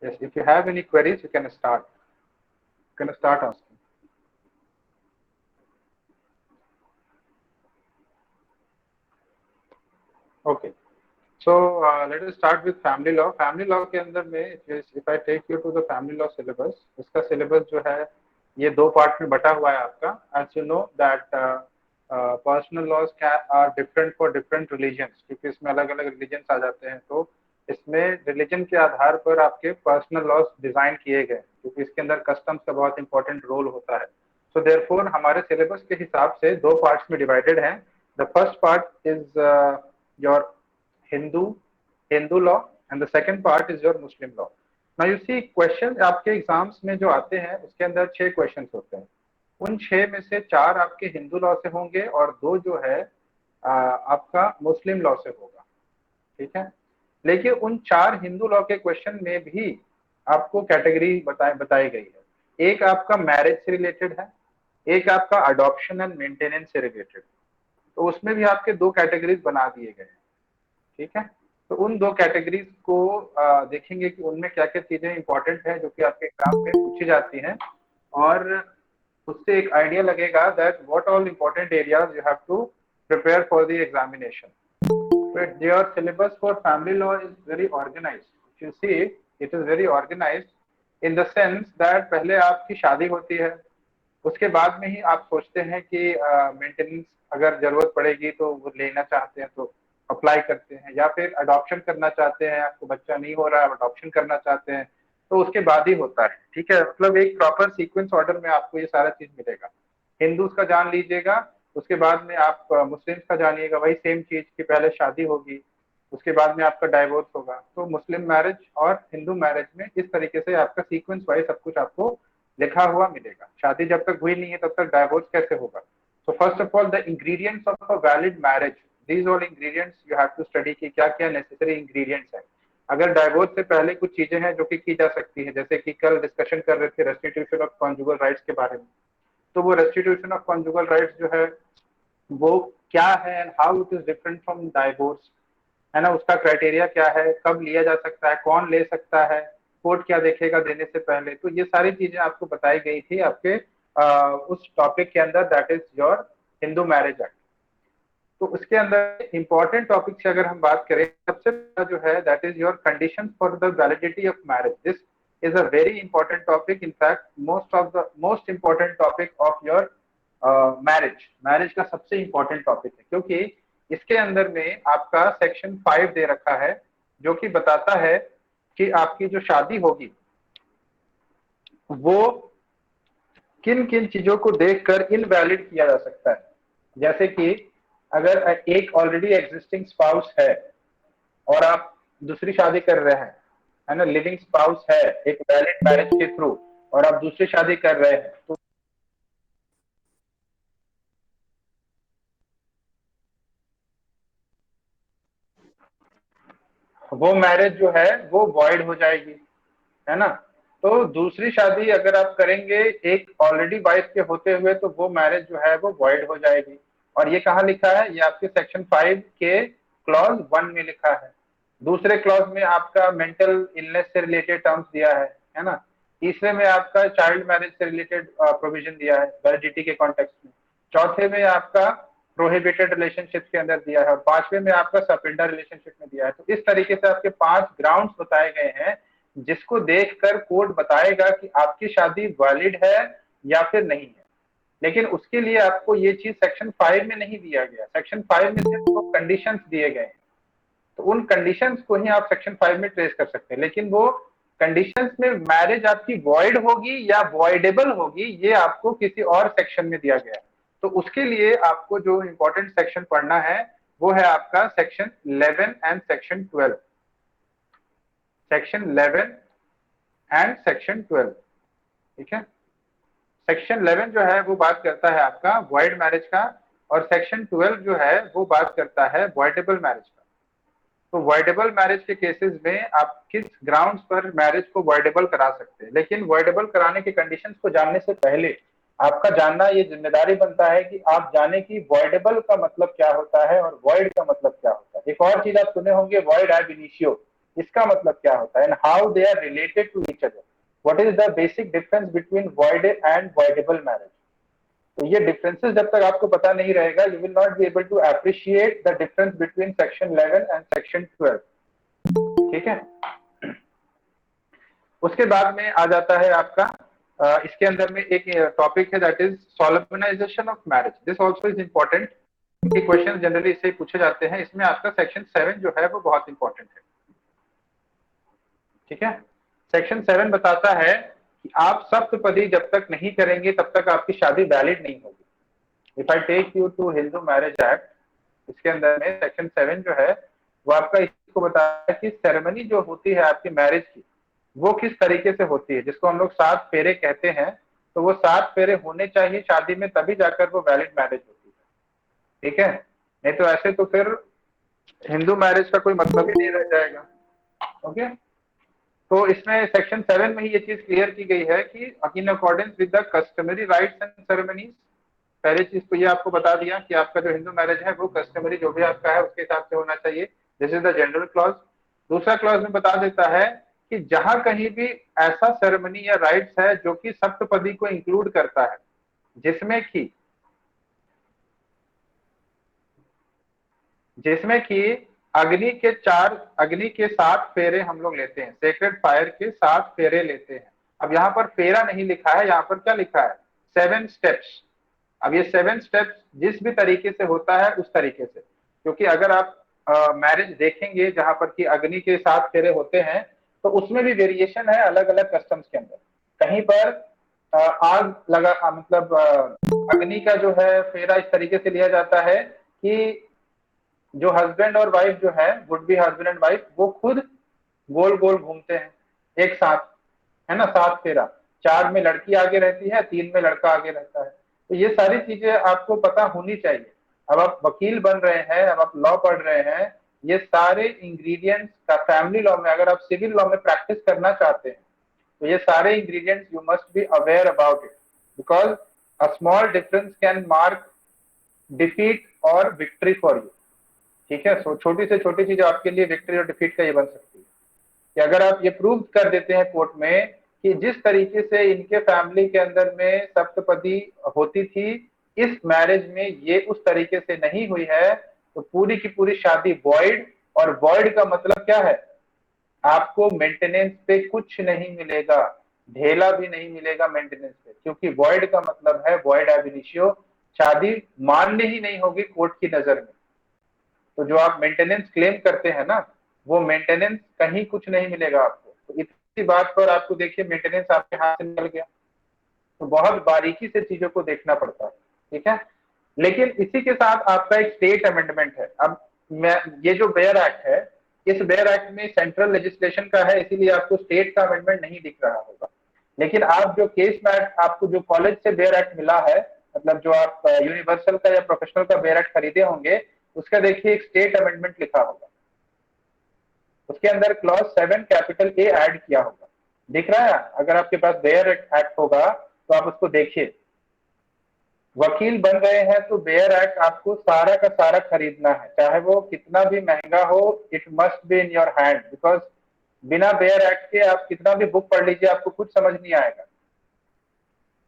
Yes, if you have any queries, you can start. You can start asking. Okay. So let us start with family law. Family law के अंदर में if I take you to the family law syllabus, इसका syllabus जो है ये दो part में बटा हुआ है आपका. As you know that personal laws are different for different religions, क्योंकि इसमें अलग अलग religions आ जाते हैं, तो इसमें religion के आधार पर आपके personal laws डिजाइन किए गए, क्योंकि इसके अंदर customs का बहुत important रोल होता है. So therefore हमारे syllabus के हिसाब से दो parts में divided हैं. The first part is your Hindu Hindu law, and the second part is your Muslim law. Now you see question आपके एग्जाम्स में जो आते हैं उसके अंदर 6 क्वेश्चन होते हैं. उन 6 में से 4 आपके हिंदू लॉ से होंगे और 2 जो है आपका मुस्लिम लॉ से होगा. ठीक है. लेकिन उन 4 हिंदू लॉ के क्वेश्चन में भी आपको कैटेगरी बताई गई है. एक आपका मैरिज से रिलेटेड है, एक आपका अडॉप्शन एंड मेंटेनेंस से रिलेटेड. तो उसमें भी आपके 2 कैटेगरीज बना दिए गए हैं. ठीक है. तो उन 2 कैटेगरीज को देखेंगे कि उनमें क्या क्या चीजें इंपॉर्टेंट है जो कि आपके एग्जाम में पूछी जाती हैं, और उससे एक आइडिया लगेगा that what all important areas you have to prepare for the examination. But your syllabus for family law is very organised. You see it is very organised in the sense that पहले आपकी शादी होती है, उसके बाद में ही आप सोचते हैं कि मेंटेनेंस अगर जरूरत पड़ेगी तो वो लेना चाहते हैं तो अप्लाई करते हैं, या फिर अडॉप्शन करना चाहते हैं, आपको बच्चा नहीं हो रहा है अडॉप्शन करना चाहते हैं, तो उसके बाद ही होता है. ठीक है. मतलब एक प्रॉपर सीक्वेंस ऑर्डर में आपको ये सारा चीज मिलेगा. हिंदूज का जान लीजिएगा, उसके बाद में आप मुस्लिम्स का जानिएगा, वही सेम चीज की पहले शादी होगी, उसके बाद में आपका डाइवोर्स होगा. तो मुस्लिम मैरिज और हिंदू मैरिज में इस तरीके से आपका सीक्वेंस वाइज सब कुछ आपको लिखा हुआ मिलेगा. शादी जब तक हुई नहीं है तब तक डाइवोर्स कैसे होगा. So first of all the ingredients of a valid marriage, these all ingredients you have to study कि क्या क्या नेसेसरी इंग्रेडिएंट्स है. अगर डाइवोर्स से पहले कुछ चीजें हैं जो कि की जा सकती है, जैसे कि कल डिस्कशन कर रहे थे रेस्टिट्यूशन ऑफ कॉन्जुगल राइट्स के बारे में, तो वो रेस्टिट्यूशन ऑफ कॉन्जुगल राइट्स जो है वो क्या है and how it is different from divorce, है ना. उसका क्राइटेरिया क्या है, कब लिया जा सकता है, कौन ले सकता है, कोर्ट क्या देखेगा देने से पहले. तो ये सारी चीजें आपको बताई गई थी आपके उस टॉपिक के अंदर, that is your Hindu marriage act. तो उसके अंदर इंपॉर्टेंट टॉपिक से अगर हम बात करें, सबसे पहला जो है that is your condition for the validity of marriage. This is a very important topic. In fact most important topic of your marriage. Marriage का सबसे इंपॉर्टेंट टॉपिक है, क्योंकि इसके अंदर में आपका सेक्शन 5 दे रखा है जो कि बताता है कि आपकी जो शादी होगी वो किन किन चीजों को देखकर इनवैलिड किया जा सकता है. जैसे कि अगर एक ऑलरेडी एग्जिस्टिंग स्पाउस है और आप दूसरी शादी कर रहे हैं, है ना, लिविंग स्पाउस है एक वैलिड मैरिज के थ्रू, और आप दूसरी शादी कर रहे हैं, तो वो मैरिज जो है वो वॉइड हो जाएगी, है ना. तो दूसरी शादी अगर आप करेंगे एक ऑलरेडी वाइफ के होते हुए, तो वो मैरिज जो है वो वॉइड हो जाएगी. और ये कहाँ लिखा है, ये आपके सेक्शन 5 के क्लॉज 1 में लिखा है. दूसरे क्लॉज में आपका मेंटल इलनेस से रिलेटेड टर्म्स दिया है ना. तीसरे में आपका चाइल्ड मैरिज से रिलेटेड प्रोविजन दिया है वैलिडिटी के कॉन्टेक्स्ट में. चौथे में आपका प्रोहिबिटेड रिलेशनशिप के अंदर दिया है, और पांचवे में आपका सपिंडर रिलेशनशिप में दिया है. तो इस तरीके से आपके 5 ग्राउंड्स बताए गए हैं जिसको देखकर कोर्ट बताएगा कि आपकी शादी वैलिड है या फिर नहीं है. लेकिन उसके लिए आपको ये चीज सेक्शन 5 में नहीं दिया गया. सेक्शन 5 में सिर्फ वो कंडीशंस दिए गए हैं. तो उन कंडीशंस को ही आप सेक्शन 5 में ट्रेस कर सकते हैं, लेकिन वो कंडीशंस में मैरिज आपकी वॉइड होगी या वॉइडेबल होगी ये आपको किसी और सेक्शन में दिया गया है. तो उसके लिए आपको जो इंपॉर्टेंट सेक्शन पढ़ना है वो है आपका section 11 and section 12. Section 11 and section 12. ठीक है. सेक्शन 11 जो है वो बात करता है आपका वॉइड मैरिज का, और सेक्शन 12 जो है वो बात करता है वॉइडेबल मैरिज का. तो वॉइडेबल मैरिज के केसेस में आप किस ग्राउंड्स पर मैरिज को वॉइडेबल करा सकते हैं. लेकिन वॉइडेबल कराने के कंडीशंस को जानने से पहले आपका जानना ये जिम्मेदारी बनता है कि आप जाने कि वॉइडेबल का मतलब क्या होता है और वॉइड का मतलब क्या होता है. एक और चीज आप सुने होंगे, वॉइड एब इनिशियो. इसका मतलब क्या होता है, and how they are related to each other, what is the basic difference between voided and voidable marriage. तो ये डिफरेंसेस जब तक आपको पता नहीं रहेगा, you will not be able to appreciate the difference between section 11 and section 12। ठीक है, उसके बाद में आ जाता है आपका इसके अंदर में एक टॉपिक है that is solemnization of marriage. This also is important, क्योंकि क्वेश्चन जनरली इससे पूछे जाते हैं। इसमें आपका सेक्शन 7 जो है वो बहुत इंपॉर्टेंट है। ठीक है, सेक्शन 7 बताता है कि आप सप्तपदी जब तक नहीं करेंगे तब तक आपकी शादी वैलिड नहीं होगी। If I take you to Hindu marriage act, इसके अंदर में सेक्शन 7 जो है वो आपका इसको बताया है कि सेरेमनी जो होती है आपकी मैरिज की, वो किस तरीके से होती है, जिसको हम लोग 7 फेरे कहते हैं। तो वो 7 फेरे होने चाहिए शादी में, तभी जाकर वो वैलिड मैरिज होती है। ठीक है, नहीं तो ऐसे तो फिर हिंदू मैरिज का कोई मतलब ही नहीं रह जाएगा। ओके, तो इसमें सेक्शन 7 में ही ये चीज क्लियर की गई है कि in accordance with the customary rights and ceremonies. पहली चीज तो ये आपको बता दिया कि आपका जो हिंदू मैरिज है वो कस्टमरी जो भी आपका है उसके हिसाब से होना चाहिए। This is the general clause. दूसरा क्लॉज में बता देता है कि जहां कहीं भी ऐसा सेरेमनी या राइट्स है जो कि सप्तपदी को इंक्लूड करता है, जिसमें कि जिसमें कि अग्नि के 7 फेरे हम लोग लेते हैं, सेक्रेड फायर के 7 फेरे लेते हैं। अब यहाँ पर फेरा नहीं लिखा है, यहाँ पर क्या लिखा है, 7 स्टेप्स। अब ये 7 स्टेप्स जिस भी तरीके से होता है उस तरीके से, क्योंकि अगर आप मैरिज देखेंगे जहां पर कि अग्नि के 7 फेरे होते हैं, तो उसमें भी वेरिएशन है अलग अलग कस्टम्स के अंदर। कहीं पर आग लगा मतलब अग्नि का जो है फेरा इस तरीके से लिया जाता है कि जो हस्बैंड और वाइफ जो है, would be husband and wife, वो खुद गोल गोल घूमते हैं एक साथ, है ना, 7 फेरा। 4 में लड़की आगे रहती है, 3 में लड़का आगे रहता है। तो ये सारी चीजें आपको पता होनी चाहिए। अब आप वकील बन रहे हैं, अब आप लॉ पढ़ रहे हैं, ये सारे इंग्रेडिएंट्स का फैमिली लॉ में, अगर आप सिविल लॉ में प्रैक्टिस करना चाहते हैं, तो ये सारे ingredients you must be aware about it, because a small difference can mark defeat और विक्ट्री फॉर यू। ठीक है, सो छोटी से छोटी चीज आपके लिए विक्ट्री और डिफीट का ये बन सकती है कि अगर आप ये प्रूव कर देते हैं कोर्ट में कि जिस तरीके से इनके फैमिली के अंदर में सप्तपदी होती थी, इस मैरिज में ये उस तरीके से नहीं हुई है, तो पूरी की पूरी शादी वॉइड। और वॉइड का मतलब क्या है, आपको मेंटेनेंस पे कुछ नहीं मिलेगा, ढेला भी नहीं मिलेगा मेंटेनेंस पे, क्योंकि वॉइड का मतलब है वॉइड एब इनिशियो, शादी मान्य ही नहीं होगी कोर्ट की नजर में। तो जो आप मेंटेनेंस क्लेम करते हैं ना, वो मेंटेनेंस कहीं कुछ नहीं मिलेगा आपको। तो इसी बात पर आपको देखिए मेंटेनेंस आपके हाथ से निकल गया। तो बहुत बारीकी से चीजों को देखना पड़ता है। ठीक है, लेकिन इसी के साथ आपका एक स्टेट अमेंडमेंट है। अब मैं ये जो बेयर एक्ट है, इस बेयर एक्ट में सेंट्रल लेजिस्लेशन का है, इसीलिए आपको स्टेट का अमेंडमेंट नहीं दिख रहा होगा। लेकिन आप जो केस में आपको जो कॉलेज से बेयर एक्ट मिला है, मतलब जो आप यूनिवर्सल का या प्रोफेशनल का बेयर एक्ट खरीदे होंगे, उसका देखिए एक स्टेट अमेंडमेंट लिखा होगा, उसके अंदर क्लॉज 7 कैपिटल ए ऐड किया होगा। दिख रहा है? अगर आपके पास बेयर एक्ट होगा तो आप उसको देखिए। वकील बन रहे हैं तो बेयर एक्ट आपको सारा का सारा खरीदना है, चाहे वो कितना भी महंगा हो। It must be in your hand, because बिना बेयर एक्ट के आप कितना भी बुक पढ़ लीजिए, आपको कुछ समझ नहीं आएगा।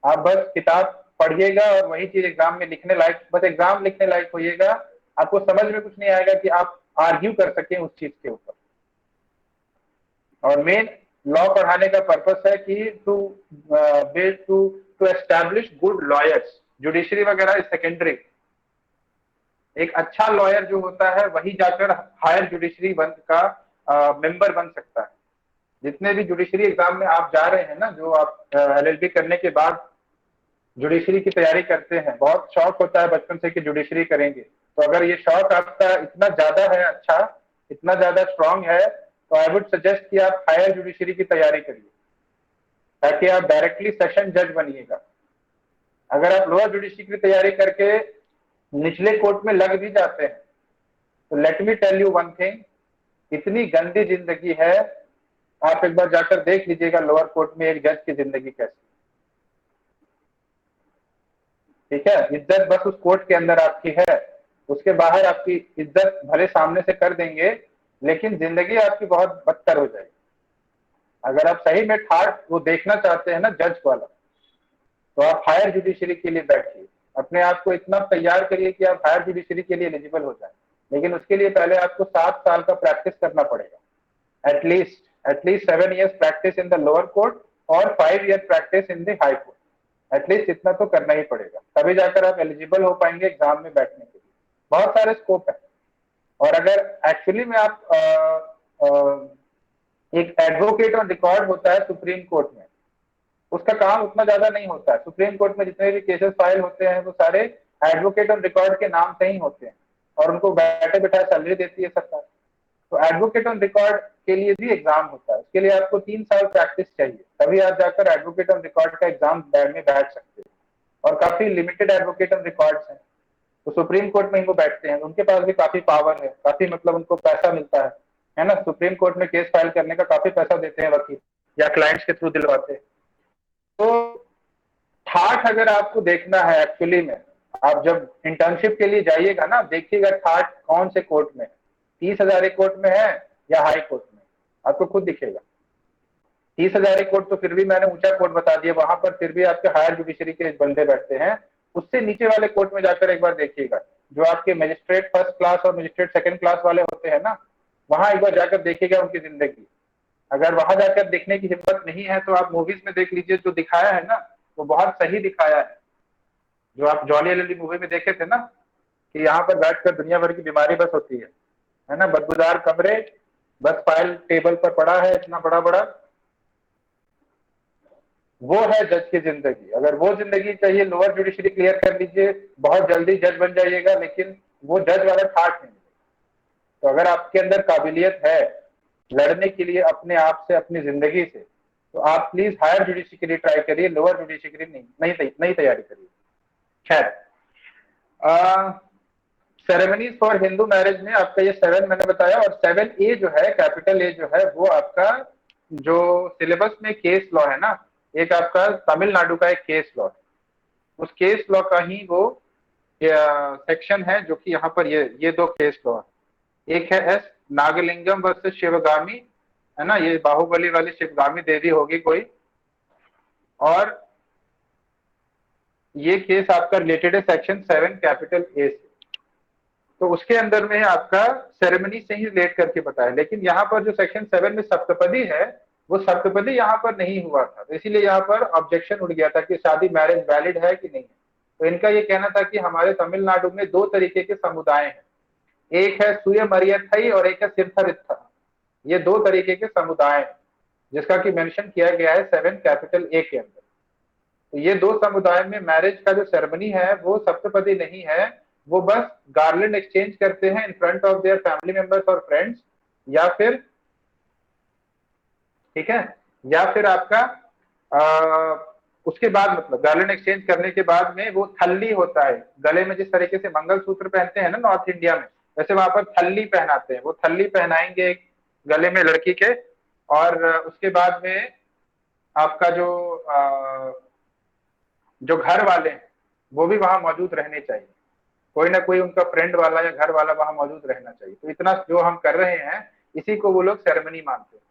आप बस किताब पढ़िएगा और वही चीज एग्जाम में लिखने लायक, बस एग्जाम लिखने लायक होइएगा, आपको समझ में कुछ नहीं आएगा कि आप आर्ग्यू कर सकें उस चीज के ऊपर। और मेन लॉ पढ़ाने का पर्पस है कि to build to establish good lawyers. Judiciary वगैरह इज सेकेंडरी। एक अच्छा लॉयर जो होता है वही जाकर हायर जुडिशरी बन का मेंबर बन सकता है। जितने भी जुडिशरी एग्जाम में आप जा रहे हैं ना, जो आप एलएलबी करने के बाद जुडिशरी की तैयारी करते हैं, बहुत शौक होता है बचपन से कि जुडिशरी करेंगे। तो अगर ये शौक आपका इतना ज्यादा है, अच्छा इतना ज्यादा स्ट्रांग है, तो आई वुड सजेस्ट कि आप हायर जुडिशरी की तैयारी करिए, ताकि आप डायरेक्टली सेशन जज बनिएगा। अगर आप लोअर जुडिशरी की तैयारी करके निचले कोर्ट में लग भी जाते हैं, तो let me tell you one thing, इतनी गंदी जिंदगी है। आप एक बार जाकर देख लीजिएगा लोअर कोर्ट में एक जज की जिंदगी कैसी। ठीक है, इज्जत बस उस कोर्ट के अंदर आपकी है, उसके बाहर आपकी इज्जत भले सामने से कर देंगे, लेकिन जिंदगी आपकी बहुत बदतर हो जाएगी। अगर आप सही में ठाट वो देखना चाहते हैं ना जज वाला, तो आप हायर जुडिशरी के लिए बैठिए, अपने आप को इतना तैयार करिए कि आप हायर जुडिशरी के लिए एलिजिबल हो जाए। लेकिन उसके लिए पहले आपको 7 साल का प्रैक्टिस करना पड़ेगा, at least 7 years practice in the lower court और 5 year practice in the high court. At least इतना तो करना ही पड़ेगा, तभी जाकर आप एलिजिबल हो पाएंगे एग्जाम में बैठने के लिए। बहुत सारे स्कोप है। और अगर एक्चुअली में आप एक एडवोकेट ऑन रिकॉर्ड होता है सुप्रीम कोर्ट में, उसका काम उतना ज्यादा नहीं होता है। सुप्रीम कोर्ट में जितने भी केसेस फाइल होते हैं वो सारे एडवोकेट ऑन रिकॉर्ड के नाम से ही होते हैं, और उनको बैठे बैठाए सैलरी देती है सरकार। तो एडवोकेट ऑन रिकॉर्ड के लिए भी एग्जाम होता है, उसके लिए आपको 3 साल प्रैक्टिस चाहिए, तभी आप जाकर एडवोकेट ऑन रिकॉर्ड का एग्जाम में बैठ सकते हैं। और काफी लिमिटेड एडवोकेट ऑन रिकॉर्ड्स हैं, तो सुप्रीम कोर्ट में ही वो बैठते हैं, उनके पास भी काफी पावर है, काफी मतलब उनको पैसा मिलता है ना। सुप्रीम कोर्ट में केस फाइल करने का काफी पैसा देते हैं वकील, या क्लाइंट्स के थ्रू दिलवाते हैं। तो ठाठ अगर आपको देखना है एक्चुअली में, आप जब इंटर्नशिप के लिए जाइएगा ना, देखिएगा ठाठ कौन से कोर्ट में, 30 हजारी कोर्ट में है या हाई कोर्ट में, आपको खुद दिखेगा। 30 हजारी कोर्ट तो फिर भी मैंने ऊंचा कोर्ट बता दिया, वहां पर फिर भी आपके हायर जुडिशरी के बंदे बैठते हैं। उससे नीचे वाले कोर्ट में जाकर एक बार देखिएगा, जो आपके मजिस्ट्रेट फर्स्ट क्लास और मजिस्ट्रेट सेकंड क्लास वाले होते हैं ना, वहां एक बार जाकर देखिएगा उनकी जिंदगी। अगर वहां जाकर देखने की हिम्मत नहीं है तो आप मूवीज में देख लीजिए, जो दिखाया है ना वो बहुत सही दिखाया है। जो आप जॉली एलएलबी मूवी में देखे थे ना, कि यहाँ पर बैठकर दुनिया भर की बीमारी बस होती है ना, बदबूदार कमरे, बस फाइल टेबल पर पड़ा है इतना बड़ा बड़ा, वो है जज की जिंदगी। अगर वो जिंदगी चाहिए, लोअर जुडिशरी क्लियर कर लीजिए, बहुत जल्दी जज बन जाइएगा, लेकिन वो जज वाला ठाट नहीं। तो अगर आपके अंदर काबिलियत है लड़ने के लिए अपने आप से, अपनी जिंदगी से, तो आप प्लीज हायर जुडिशरी के लिए ट्राई करिए, लोअर जुडिशरी के लिए नहीं तैयारी करिए। खैर, सेरेमनीज फॉर हिंदू मैरिज में आपका ये 7 मैंने बताया, और 7A जो है, कैपिटल ए जो है, वो आपका जो सिलेबस में केस लॉ है ना, एक आपका तमिलनाडु का एक केस लॉ है, उस केस लॉ का ही वो सेक्शन है, जो कि यहाँ पर ये 2 केस लॉ है। एक है एस नागलिंगम वर्सेस शिवगामी, है ना, ये बाहुबली वाली शिवगामी देवी होगी कोई, और ये केस आपका रिलेटेड है सेक्शन 7 कैपिटल ए से। तो उसके अंदर में आपका सेरेमनी से ही रिलेट करके बताया, लेकिन यहाँ पर जो सेक्शन 7 में सप्तपदी है, वो सप्तपदी यहाँ पर नहीं हुआ था, तो इसीलिए यहाँ पर ऑब्जेक्शन उठ गया था कि शादी मैरिज वैलिड है कि नहीं है। तो इनका ये कहना था कि हमारे तमिलनाडु में 2 तरीके के समुदाय हैं, एक है सुयमरियथई और एक है सिरथरित्था। ये 2 तरीके के समुदाय हैं, जिसका कि मेंशन किया गया है 7 कैपिटल ए के अंदर। तो ये 2 समुदाय में मैरिज का जो सेरेमनी है वो सप्तपदी नहीं है, वो बस गार्लैंड एक्सचेंज करते हैं in front of their family members और फ्रेंड्स, या फिर, ठीक है, या फिर आपका उसके बाद, मतलब गार्लैंड एक्सचेंज करने के बाद में वो थल्ली होता है, गले में जिस तरीके से मंगलसूत्र पहनते हैं ना नॉर्थ इंडिया में, वैसे वहां पर थल्ली पहनाते हैं, वो थल्ली पहनाएंगे गले में लड़की के। और उसके बाद में आपका जो घर वाले हैं वो भी वहां मौजूद रहने चाहिए, कोई ना कोई उनका फ्रेंड वाला या घर वाला वहां मौजूद रहना चाहिए। तो इतना जो हम कर रहे हैं, इसी को वो लोग सेरेमनी मानते हैं,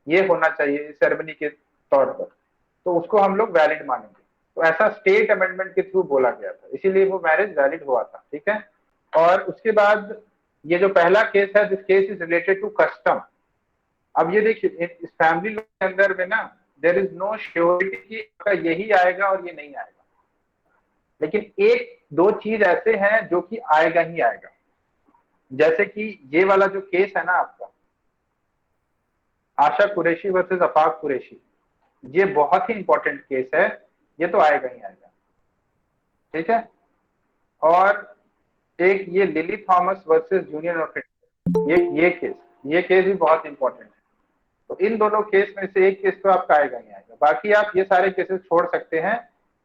ये होना चाहिए सेरेमनी के तौर पर, तो उसको हम लोग वैलिड मानेंगे। तो ऐसा स्टेट अमेंडमेंट के थ्रू बोला गया था, इसीलिए वो मैरिज वैलिड हुआ था, ठीक है। और उसके बाद ये जो पहला केस है, this case is related to custom. अब ये देखिए, इस फैमिली लॉ के अंदर में ना, देयर इज नो श्योरिटी कि यही आएगा और ये नहीं आएगा, लेकिन एक दो चीज ऐसे हैं जो कि आएगा ही आएगा। जैसे कि ये वाला जो केस है ना आपका, आशा कुरैशी वर्सेस अफाक कुरैशी, ये बहुत ही इंपॉर्टेंट केस है, ये तो आएगा ही आएगा, ठीक है। और एक ये lily Thomas versus Union of India, ये केस भी बहुत इंपॉर्टेंट है। तो इन दोनों केस में से एक केस तो आपका आएगा ही आएगा, बाकी आप ये सारे केसेस छोड़ सकते हैं।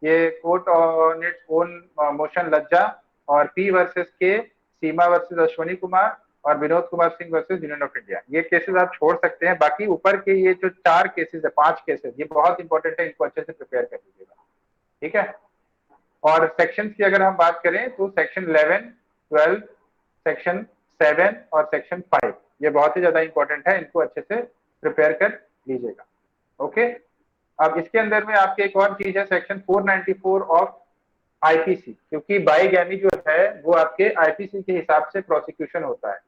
ये court on its own motion लज्जा, और पी वर्सेस के, सीमा वर्सेस अश्वनी कुमार, और Vinod Kumar Singh versus Union of India, ये केसेस आप छोड़ सकते हैं। बाकी ऊपर के ये जो 4 केसेस है, 5 केसेस, ये बहुत इंपॉर्टेंट है, इनको अच्छे से प्रिपेयर कर लीजिएगा, ठीक है। और सेक्शन की अगर हम बात करें तो सेक्शन 11, 12, सेक्शन 7 और सेक्शन 5, ये बहुत ही ज्यादा इंपॉर्टेंट है, इनको अच्छे से प्रिपेयर कर लीजिएगा। ओके, अब इसके अंदर में आपके एक और चीज है, सेक्शन 494 ऑफ आईपीसी, क्योंकि बाईगैमी जो है वो आपके आईपीसी के हिसाब से प्रोसिक्यूशन होता है।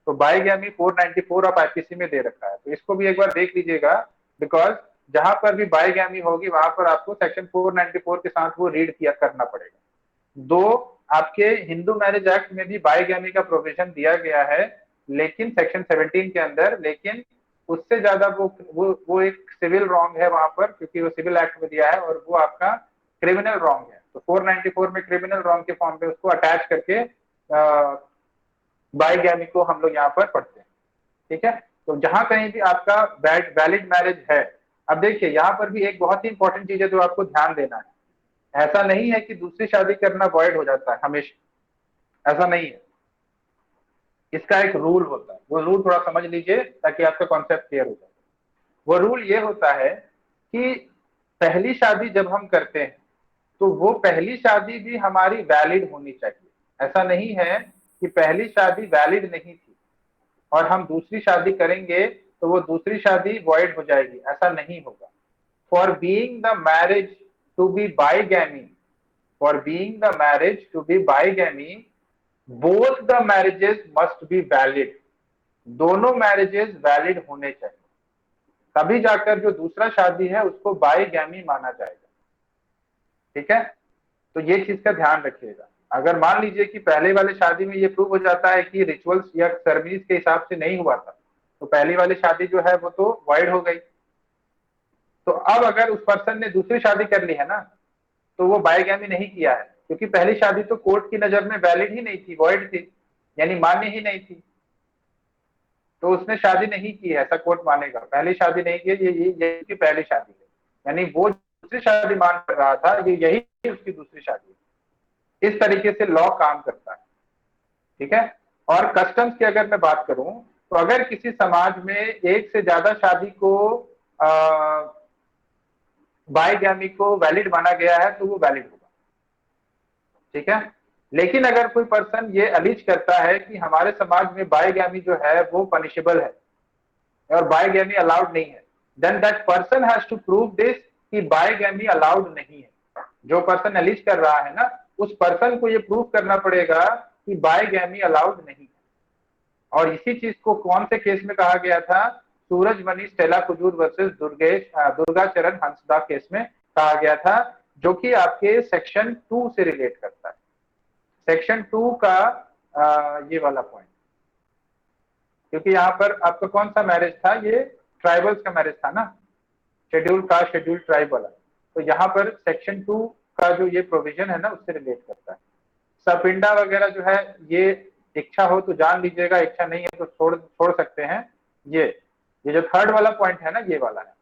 तो बाईगैमी 494 ऑफ आईपीसी में दे रखा है, तो इसको भी एक बार देख लीजिएगा, बिकॉज जहां पर भी बाईगैमी होगी वहां पर आपको सेक्शन 494 के साथ वो रीड किया करना पड़ेगा। दो, आपके हिंदू मैरिज एक्ट में भी बाईगैमी का प्रोविजन दिया गया है, लेकिन सेक्शन 17 के अंदर, लेकिन उससे ज्यादा वो एक सिविल रॉन्ग है वहां पर, क्योंकि वो सिविल एक्ट में दिया है और वो आपका क्रिमिनल रॉन्ग है। तो 494 में क्रिमिनल रॉन्ग के फॉर्म पे उसको अटैच करके बाईगैमी को हम लोग यहाँ पर पढ़ते हैं। ठीक है, तो जहां कहीं भी आपका वैलिड मैरिज है, अब देखिए यहाँ पर भी एक बहुत ही इंपॉर्टेंट चीज है जो आपको ध्यान देना है। ऐसा नहीं है कि दूसरी शादी करना वॉइड हो जाता है हमेशा, ऐसा नहीं है। इसका एक रूल होता है, वो रूल थोड़ा समझ लीजिए ताकि आपका कॉन्सेप्ट क्लियर हो जाए। वो रूल ये होता है कि पहली शादी जब हम करते हैं तो वो पहली शादी भी हमारी वैलिड होनी चाहिए। ऐसा नहीं है कि पहली शादी वैलिड नहीं थी और हम दूसरी शादी करेंगे तो वो दूसरी शादी वॉइड हो जाएगी, ऐसा नहीं होगा। For being the marriage to be bigamy, for being the marriage to be bigamy, both the marriages must be valid, दोनों मैरिजेस वैलिड होने चाहिए, तभी जाकर जो दूसरा शादी है उसको बाईगैमी माना जाएगा। ठीक है, तो ये चीज का ध्यान रखिएगा। अगर मान लीजिए कि पहले वाले शादी में ये प्रूव हो जाता है कि रिचुअल्स या सेरेमनीज के हिसाब से नहीं हुआ था, तो पहली वाली शादी जो है वो तो वॉइड हो गई। तो अब अगर उस पर्सन ने दूसरी शादी कर ली है ना, तो वो बाईगैमी नहीं किया है, क्योंकि पहली शादी तो कोर्ट की नजर में वैलिड ही नहीं थी, वॉइड थी, यानी मान्य ही नहीं थी। तो उसने शादी नहीं की है, ऐसा कोर्ट मानेगा। पहली शादी नहीं की, ये उसकी पहली शादी है, यानी वो दूसरी शादी मान कर रहा था, ये यही उसकी दूसरी शादी है। इस तरीके से लॉ काम करता है। ठीक है, और कस्टम्स की अगर मैं बात करूं, तो अगर किसी समाज में एक से ज्यादा शादी को बाईगैमी को वैलिड माना गया है तो वो वैलिड होगा। ठीक है, लेकिन अगर कोई पर्सन ये अलीज करता है कि हमारे समाज में बाईगैमी जो है वो पनिशेबल है और बाईगैमी अलाउड नहीं है, then that person has to prove this कि बाईगैमी अलाउड नहीं है। जो पर्सन अलीज कर रहा है ना, उस पर्सन को ये प्रूव करना पड़ेगा कि बाईगैमी अलाउड नहीं है। और इसी चीज को कौन से केस में कहा गया था? सूरजमणि स्टेला कुजूर वर्सेस दुर्गाचरण हंसदा केस में कहा गया था, जो कि आपके सेक्शन 2 से रिलेट करता है। सेक्शन 2 का ये वाला पॉइंट, क्योंकि यहाँ पर आपका कौन सा मैरिज था? ये ट्राइबल्स का मैरिज था ना, शेड्यूल कास्ट शेड्यूल ट्राइब वाला। तो यहाँ पर सेक्शन 2 का जो ये प्रोविजन है ना, उससे रिलेट करता है। सपिंडा वगैरह जो है, ये इच्छा हो तो जान लीजिएगा, इच्छा नहीं है तो छोड़ छोड़ सकते हैं। ये जो थर्ड वाला पॉइंट है ना, ये वाला है,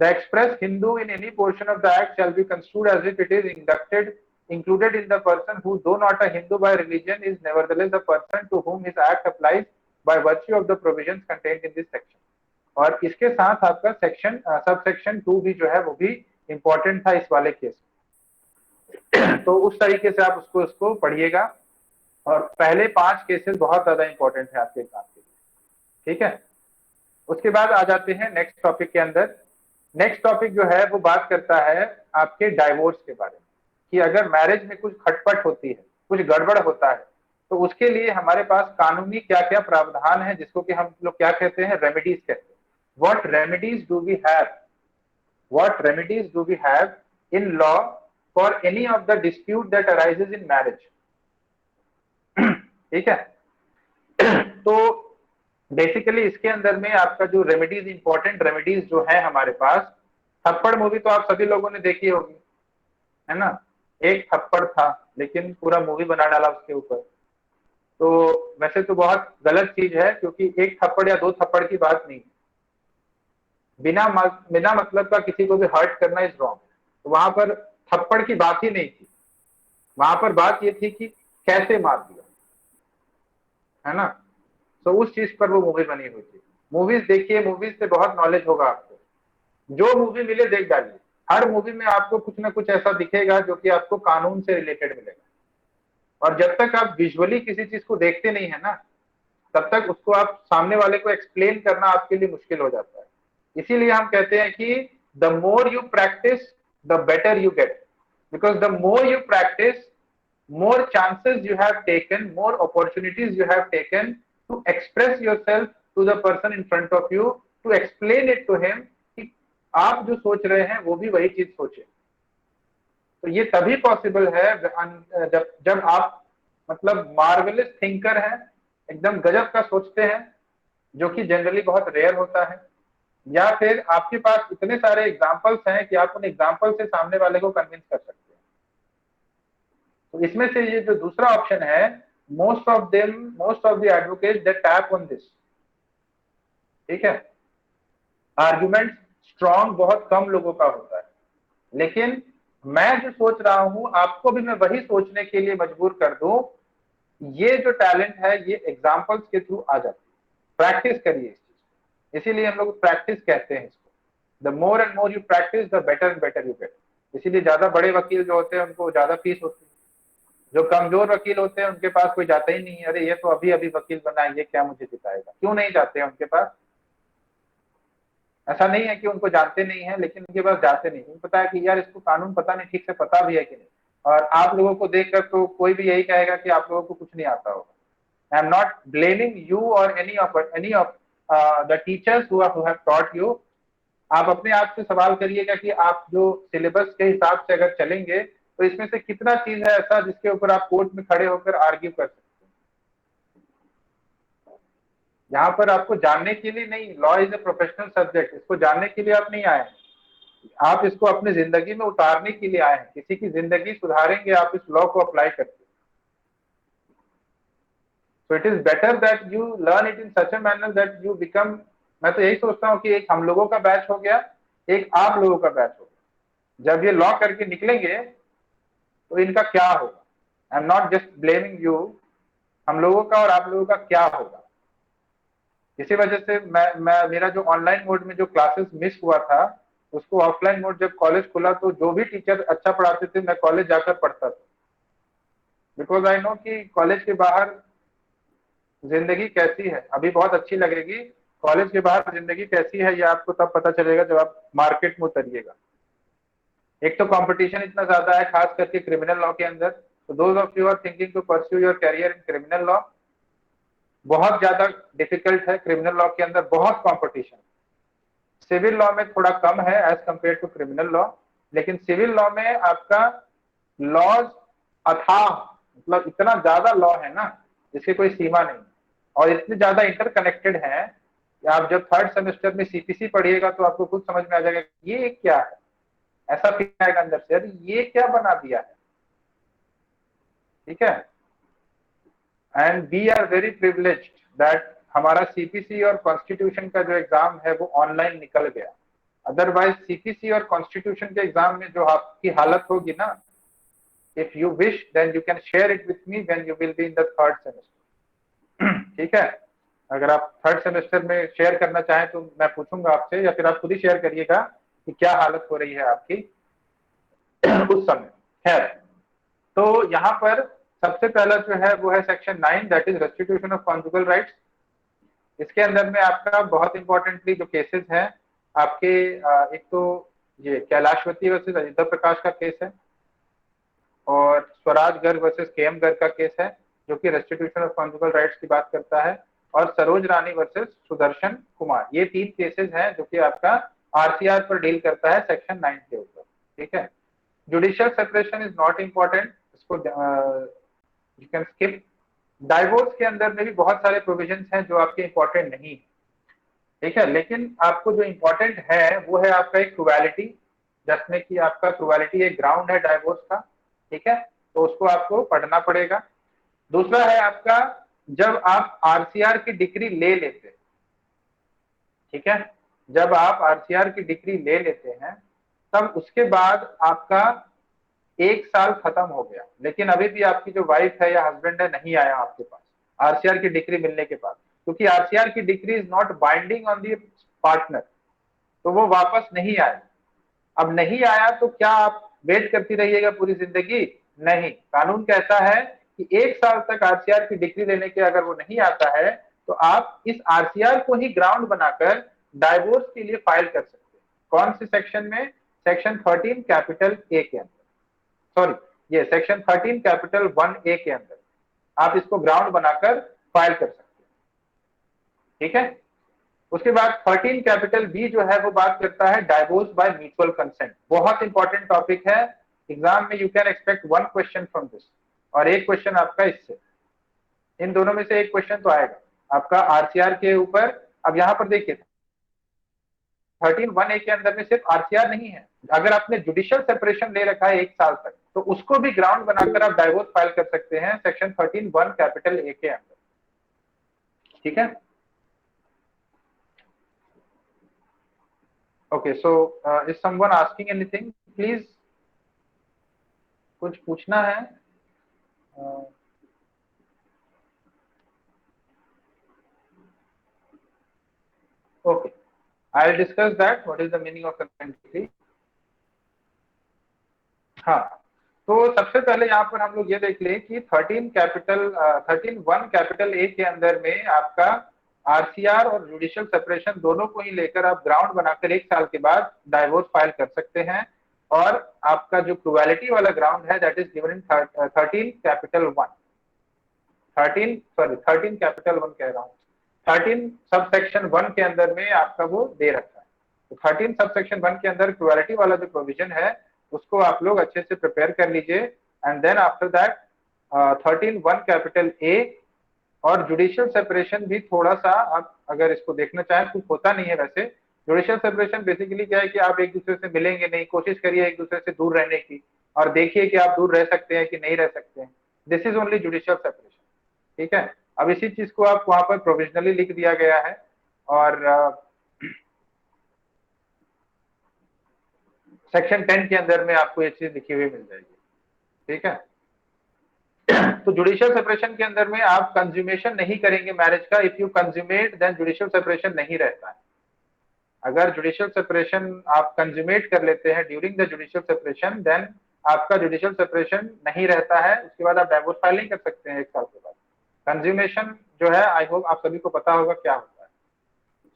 the express Hindu in any portion of the act shall be construed as if it is inducted included in the person who, though not a Hindu by religion, is nevertheless the person to whom his act applies by virtue of the provisions contained in this section। और इसके साथ आपका section sub section 2 भी जो है वो भी important था इस वाले केस में। तो उस तरीके से आप उसको पढ़िएगा, और पहले 5 केसेस बहुत ज्यादा इंपॉर्टेंट है आपके एग्जाम के लिए। ठीक है, उसके बाद आ जाते हैं नेक्स्ट टॉपिक के अंदर। नेक्स्ट टॉपिक जो है वो बात करता है आपके डाइवोर्स के बारे में, कि अगर मैरिज में कुछ खटपट होती है, कुछ गड़बड़ होता है, तो उसके लिए हमारे पास कानूनी क्या क्या प्रावधान है, जिसको कि हम लोग क्या कहते हैं? रेमेडीज कहते हैं। What remedies do we have, what remedies do we have in law for any of the dispute that arises in marriage. ठीक है, तो बेसिकली इसके अंदर में आपका जो रेमेडीज, इंपॉर्टेंट रेमेडीज जो है हमारे पास, थप्पड़ मूवी तो आप सभी लोगों ने देखी होगी, है ना? एक थप्पड़ था लेकिन पूरा मूवी बना डाला उसके ऊपर। तो वैसे तो बहुत गलत चीज है, क्योंकि एक थप्पड़ या 2 थप्पड़ की बात नहीं, बिना मतलब का किसी को भी हर्ट करना इज रॉन्ग। तो वहां पर थप्पड़ की बात ही नहीं थी, वहां पर बात ये थी कि कैसे मार दिया, है ना? तो उस चीज पर वो मूवी बनी हुई थी। मूवीज देखिए, मूवीज से बहुत नॉलेज होगा आपको, जो मूवी मिले देख डालिए। हर मूवी में आपको कुछ ना कुछ ऐसा दिखेगा जो कि आपको कानून से रिलेटेड मिलेगा। और जब तक आप विजुअली किसी चीज को देखते नहीं है ना, तब तक उसको आप सामने वाले को एक्सप्लेन करना आपके लिए मुश्किल हो जाता है। इसीलिए हम कहते हैं कि the more you practice the better you get, because the more you practice, more chances you have taken, more opportunities you have taken to express yourself to the person in front of you, to explain it to him कि आप जो सोच रहे हैं वो भी वही चीज सोचे। तो ये तभी पॉसिबल है जब जब आप मतलब मार्वेलस थिंकर हैं, एकदम गजब का सोचते हैं, जो कि जनरली बहुत रेयर होता है, या फिर आपके पास इतने सारे एग्जाम्पल्स हैं कि आप उन एग्जाम्पल से सामने वाले को कन्विंस कर सकते हैं। तो इसमें से ये जो दूसरा ऑप्शन है, most of the advocate they tap on this. ठीक है, आर्गुमेंट स्ट्रॉन्ग बहुत कम लोगों का होता है, लेकिन मैं जो सोच रहा हूं आपको भी मैं वही सोचने के लिए मजबूर कर दूं। ये जो टैलेंट है ये एग्जाम्पल्स के थ्रू आ जाती है। प्रैक्टिस करिए इस चीज, इसीलिए हम लोग प्रैक्टिस कहते हैं इसको। The more and more you practice the better and better you get. इसीलिए ज्यादा बड़े वकील जो होते हैं उनको ज्यादा फीस होती है, जो कमजोर वकील होते हैं उनके पास कोई जाता ही नहीं है। अरे ये तो अभी अभी वकील बना है, ये क्या मुझे जिताएगा, क्यों नहीं जाते हैं उनके पास? ऐसा नहीं है कि उनको जानते नहीं है, लेकिन उनके पास जाते नहीं, उनको पता है कि यार इसको कानून पता नहीं, ठीक से पता भी है कि नहीं। और आप लोगों को देखकर तो कोई भी यही कहेगा कि आप लोगों को कुछ नहीं आता होगा। I am not blaming you or any of the teachers who have taught you. आप अपने आप से सवाल करिएगा कि आप जो सिलेबस के हिसाब से अगर चलेंगे तो इसमें से कितना चीज है ऐसा जिसके ऊपर आप कोर्ट में खड़े होकर आर्ग्यू कर सकते हैं। यहाँ पर आपको जानने के लिए नहीं, law is a professional subject, इसको जानने के लिए आप नहीं आए हैं, आप इसको अपनी जिंदगी में उतारने के लिए आए हैं। किसी की जिंदगी सुधारेंगे आप इस लॉ को अप्लाई करके। सो it is better that you learn it in such a manner that you become, मैं तो यही सोचता हूँ कि एक हम लोगों का बैच हो गया, एक आप लोगों का बैच हो गया। जब ये लॉ करके निकलेंगे तो इनका क्या होगा? I am not just blaming you, हम लोगों का और आप लोगों का क्या होगा। इसी वजह से मैं मेरा जो ऑनलाइन मोड में जो क्लासेस मिस हुआ था उसको ऑफलाइन मोड जब कॉलेज खुला तो जो भी टीचर अच्छा पढ़ाते थे मैं कॉलेज जाकर पढ़ता था। बिकॉज आई नो कि कॉलेज के बाहर जिंदगी कैसी है, अभी बहुत अच्छी लगेगी, कॉलेज के बाहर जिंदगी कैसी है ये आपको तब पता चलेगा जब आप मार्केट में उतरिएगा। एक तो कंपटीशन इतना ज्यादा है, खास करके क्रिमिनल लॉ के अंदर। तो those of you are thinking to pursue your career in criminal law, बहुत ज्यादा डिफिकल्ट है। क्रिमिनल लॉ के अंदर बहुत कंपटीशन। सिविल लॉ में थोड़ा कम है as compare to criminal law, लेकिन सिविल लॉ में आपका लॉज अथाह, मतलब इतना ज्यादा लॉ है ना जिसकी कोई सीमा नहीं, और इतने ज्यादा इंटरकनेक्टेड है कि आप जब थर्ड सेमेस्टर में सीपीसी पढ़िएगा तो आपको खुद समझ में आ जाएगा ये क्या है। ऐसा फील आएगा अंदर से, अरे ये क्या बना दिया है। ठीक है, and we are very privileged that हमारा सीपीसी और कॉन्स्टिट्यूशन का जो एग्जाम है वो ऑनलाइन निकल गया। अदरवाइज सीपीसी और कॉन्स्टिट्यूशन के एग्जाम में जो आपकी हालत होगी ना, if you wish then you can share it with me when you will be in the third semester. ठीक है, अगर आप थर्ड सेमेस्टर में शेयर करना चाहें तो मैं पूछूंगा आपसे, या फिर आप खुद ही शेयर करिएगा कि क्या हालत हो रही है आपकी उस समय। खैर, तो यहाँ पर सबसे पहला जो है वो है section 9, that is restitution of conjugal rights. इसके अंदर में आपका बहुत इंपॉर्टेंटली जो केसेस हैं आपके, एक तो ये कैलाशवती वर्सेस अयोध्या प्रकाश का केस है, और स्वराज गर्ग वर्सेस केएम गर्ग का केस है जो कि रेस्टिट्यूशन ऑफ कॉन्जुगल राइट्स की बात करता है, और सरोज रानी वर्सेस सुदर्शन कुमार। ये 3 केसेस हैं जो कि आपका आरसीआर पर डील करता है सेक्शन 9 के ऊपर। ठीक है, judicial separation is not important, इसको यू कैन स्किप। डाइवोर्स के अंदर में भी बहुत सारे प्रोविजंस हैं जो आपके इंपॉर्टेंट नहीं। ठीक है, लेकिन आपको जो इंपॉर्टेंट है वो है आपका एक क्रुएलिटी, जिसमें कि आपका क्रुएलिटी एक ग्राउंड है डाइवोर्स का। ठीक है, तो उसको आपको पढ़ना पड़ेगा। दूसरा है आपका, जब आप आरसीआर की डिग्री ले लेते हैं, ठीक है, जब आप आरसीआर की डिग्री ले लेते हैं तब उसके बाद आपका 1 साल खत्म हो गया, लेकिन अभी भी आपकी जो वाइफ है या हस्बैंड है नहीं आया आपके पास आरसीआर की डिग्री मिलने के बाद, क्योंकि आरसीआर की degree is not binding on the partner, तो वो वापस नहीं आया। अब नहीं आया तो क्या आप वेट करती रहिएगा पूरी जिंदगी? नहीं, कानून कहता है कि 1 साल तक आरसीआर की डिग्री लेने के अगर वो नहीं आता है तो आप इस आरसीआर को ही ग्राउंड बनाकर डाइवोर्स के लिए फाइल कर सकते हैं। कौन से सेक्शन में? सेक्शन 13 कैपिटल ए के अंदर, सॉरी ये सेक्शन 13 कैपिटल 1A के अंदर आप इसको ग्राउंड बनाकर फाइल कर सकते हैं। ठीक है। उसके बाद 13 कैपिटल बी जो है वो बात करता है डाइवोर्स बाय म्यूचुअल कंसेंट। बहुत इंपॉर्टेंट टॉपिक है, एग्जाम में you can expect 1 question from this, और एक क्वेश्चन आपका इससे, इन दोनों में से एक क्वेश्चन तो आएगा आपका आरसीआर के ऊपर। अब यहां पर देखिए 13(1)(a) के अंदर में सिर्फ आरसीआर नहीं है, अगर आपने जुडिशियल सेपरेशन ले रखा है 1 साल तक तो उसको भी ग्राउंड बनाकर आप डाइवोर्स फाइल कर सकते हैं सेक्शन 13(1) कैपिटल ए के अंदर। ठीक है। Okay, so is someone asking anything please? कुछ पूछना है? Okay, I will discuss that what is the meaning of consent decree. हाँ, तो सबसे पहले यहाँ पर हम लोग ये देख लें कि 13(1) कैपिटल ए के अंदर में आपका आरसीआर और जुडिशियल सेपरेशन दोनों को ही लेकर आप ग्राउंड बनाकर 1 साल के बाद डाइवोर्स फाइल कर सकते हैं। और आपका जो प्रोबेबिलिटी वाला ग्राउंड है that is given in 13 capital 1, 13 capital 1 कह रहा हूँ, 13 सब सेक्शन 1 के अंदर में आपका वो दे रखा है। तो 13 सब सेक्शन 1 के अंदर प्रोबेबिलिटी वाला जो प्रोविजन है उसको आप लोग अच्छे से प्रिपेयर कर लीजिए। And then after that 13(1) capital A और जुडिशियल सेपरेशन भी थोड़ा सा आप अगर इसको देखना चाहें, कुछ होता नहीं है वैसे। जुडिशियल सेपरेशन बेसिकली क्या है कि आप एक दूसरे से मिलेंगे नहीं, कोशिश करिए एक दूसरे से दूर रहने की और देखिए कि आप दूर रह सकते हैं कि नहीं रह सकते हैं। This is only judicial separation. ठीक है। अब इसी चीज को आप वहां पर प्रोविजनली लिख दिया गया है और सेक्शन 10 के अंदर में आपको ये चीज लिखी हुई मिल जाएगी। ठीक है। तो जुडिशियल सेपरेशन के अंदर में आप कंज्यूमेशन नहीं करेंगे मैरिज का। If you consummate then judicial separation नहीं रहता है। अगर जुडिशियल सेपरेशन आप कंज्यूमेट कर लेते हैं during the judicial separation then आपका जुडिशियल सेपरेशन नहीं रहता है, उसके बाद आप डाइवोर्स फाइल नहीं कर सकते हैं 1 साल के बाद। कंज्यूमेशन जो है आई होप आप सभी को पता होगा क्या होता है।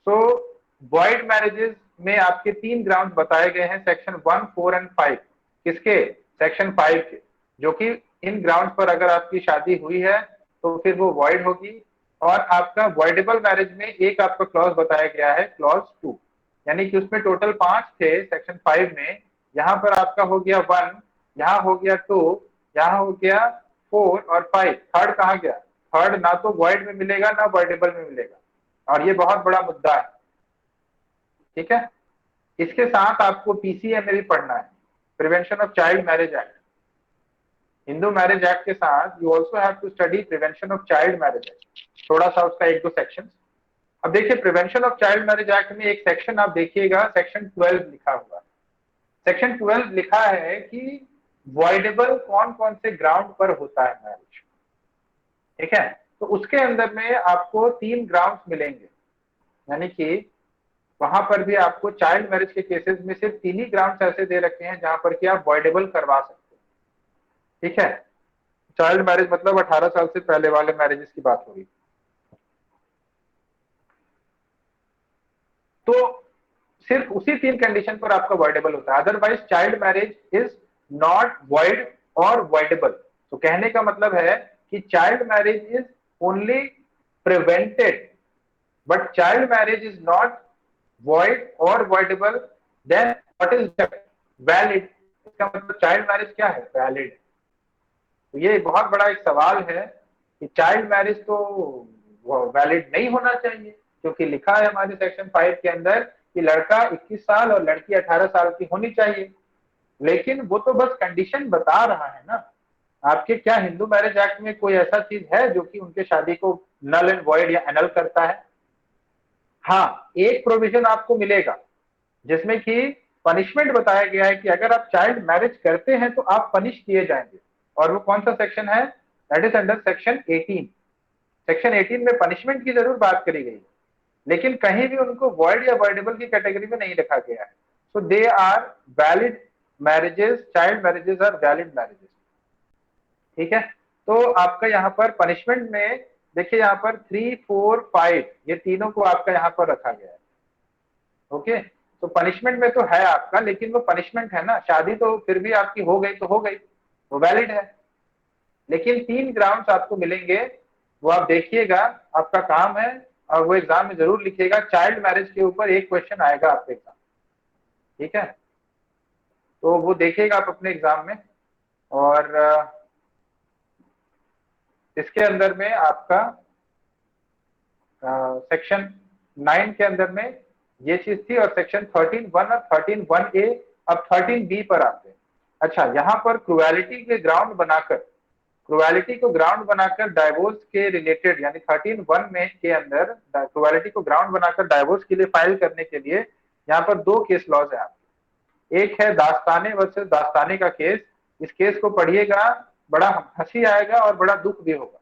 सो वॉइड मैरिजेस में आपके 3 ग्राउंड बताए गए हैं सेक्शन 1, 4 एंड 5। किसके? सेक्शन 5 के, जो कि इन ग्राउंड पर अगर आपकी शादी हुई है तो फिर वो वॉइड होगी। और आपका वॉइडेबल मैरिज में एक आपका क्लॉज बताया गया है क्लॉज 2, यानी कि उसमें टोटल 5 थे सेक्शन 5 में, यहाँ पर आपका हो गया 1, यहाँ हो गया 2, यहाँ हो गया 4 और 5। थर्ड कहाँ गया? थर्ड ना तो वॉइड में मिलेगा ना वॉइडेबल में मिलेगा, और ये बहुत बड़ा मुद्दा है। ठीक है। इसके साथ आपको पीसीए में भी पढ़ना है, prevention of child marriage act. Hindu marriage act के साथ you also have to study prevention of child marriage act, थोड़ा सा उसका 1-2 सेक्शन। अब देखिए prevention of child marriage act में एक सेक्शन आप देखिएगा, सेक्शन 12 लिखा हुआ है। सेक्शन 12 लिखा है कि वॉइडेबल कौन कौन से ग्राउंड पर होता है मैरिज। ठीक है। तो उसके अंदर में आपको 3 ग्राउंड मिलेंगे, यानी कि वहां पर भी आपको चाइल्ड मैरिज के केसेस में सिर्फ 3 ही ग्राउंड ऐसे दे रखे हैं जहां पर कि आप वॉइडेबल करवा सकते हैं। ठीक है। चाइल्ड मैरिज मतलब 18 साल से पहले वाले मैरिजेस की बात हो रही। तो सिर्फ उसी 3 कंडीशन पर आपका वॉइडेबल होता है, otherwise child marriage is not void और वॉइडेबल। तो कहने का मतलब है कि child marriage is only prevented but child marriage is not void और voidable, then what is valid? इसका मतलब चाइल्ड मैरिज क्या है? वैलिड। तो ये बहुत बड़ा एक सवाल है कि चाइल्ड मैरिज तो वैलिड नहीं होना चाहिए, क्योंकि लिखा है हमारे सेक्शन 5 के अंदर कि लड़का 21 साल और लड़की 18 साल की होनी चाहिए। लेकिन वो तो बस कंडीशन बता रहा है ना। आपके क्या हिंदू मैरिज एक्ट में कोई ऐसा चीज है जो कि उनके शादी को नल एंड वॉइड या एनल करता है? हाँ, एक प्रोविजन आपको मिलेगा जिसमें कि पनिशमेंट बताया गया है कि अगर आप चाइल्ड मैरिज करते हैं तो आप पनिश किए जाएंगे। और वो कौन सा सेक्शन है? That is under section 18। Section 18 में पनिशमेंट की जरूर बात करी गई, लेकिन कहीं भी उनको वॉइड या वॉइडेबल की कैटेगरी में नहीं लिखा गया है। So they are valid marriages, child marriages are valid marriages. ठीक है। तो आपका यहाँ पर पनिशमेंट में देखिए यहाँ पर 3, 4, 5 ये तीनों को आपका यहाँ पर रखा गया है। ओके, तो पनिशमेंट में तो है आपका, लेकिन वो पनिशमेंट है ना, शादी तो फिर भी आपकी हो गई तो हो गई, वो वैलिड है। लेकिन 3 ग्राउंड्स आपको मिलेंगे, वो आप देखिएगा, आपका काम है, और वो एग्जाम में जरूर लिखिएगा। चाइल्ड मैरिज के ऊपर एक क्वेश्चन आएगा आपके एग्जाम, ठीक है, तो वो देखिएगा आप अपने एग्जाम में। और इसके अंदर में आपका सेक्शन 9 के अंदर में ये चीज थी, और सेक्शन 13(1) और 13(1)(a), अब 13(b) पर आते हैं। अच्छा, यहाँ पर क्रुएलिटी के ग्राउंड बनाकर, क्रुएलिटी को ग्राउंड बनाकर डाइवोर्स के रिलेटेड, यानी 13(1) में के अंदर क्रुएलिटी को ग्राउंड बनाकर डाइवोर्स के लिए फाइल करने के लिए यहाँ पर 2 केस लॉज है आपके। एक है दास्ताने वर्सेस दास्ताने का केस। इस केस को पढ़िएगा, बड़ा हंसी आएगा और बड़ा दुख भी होगा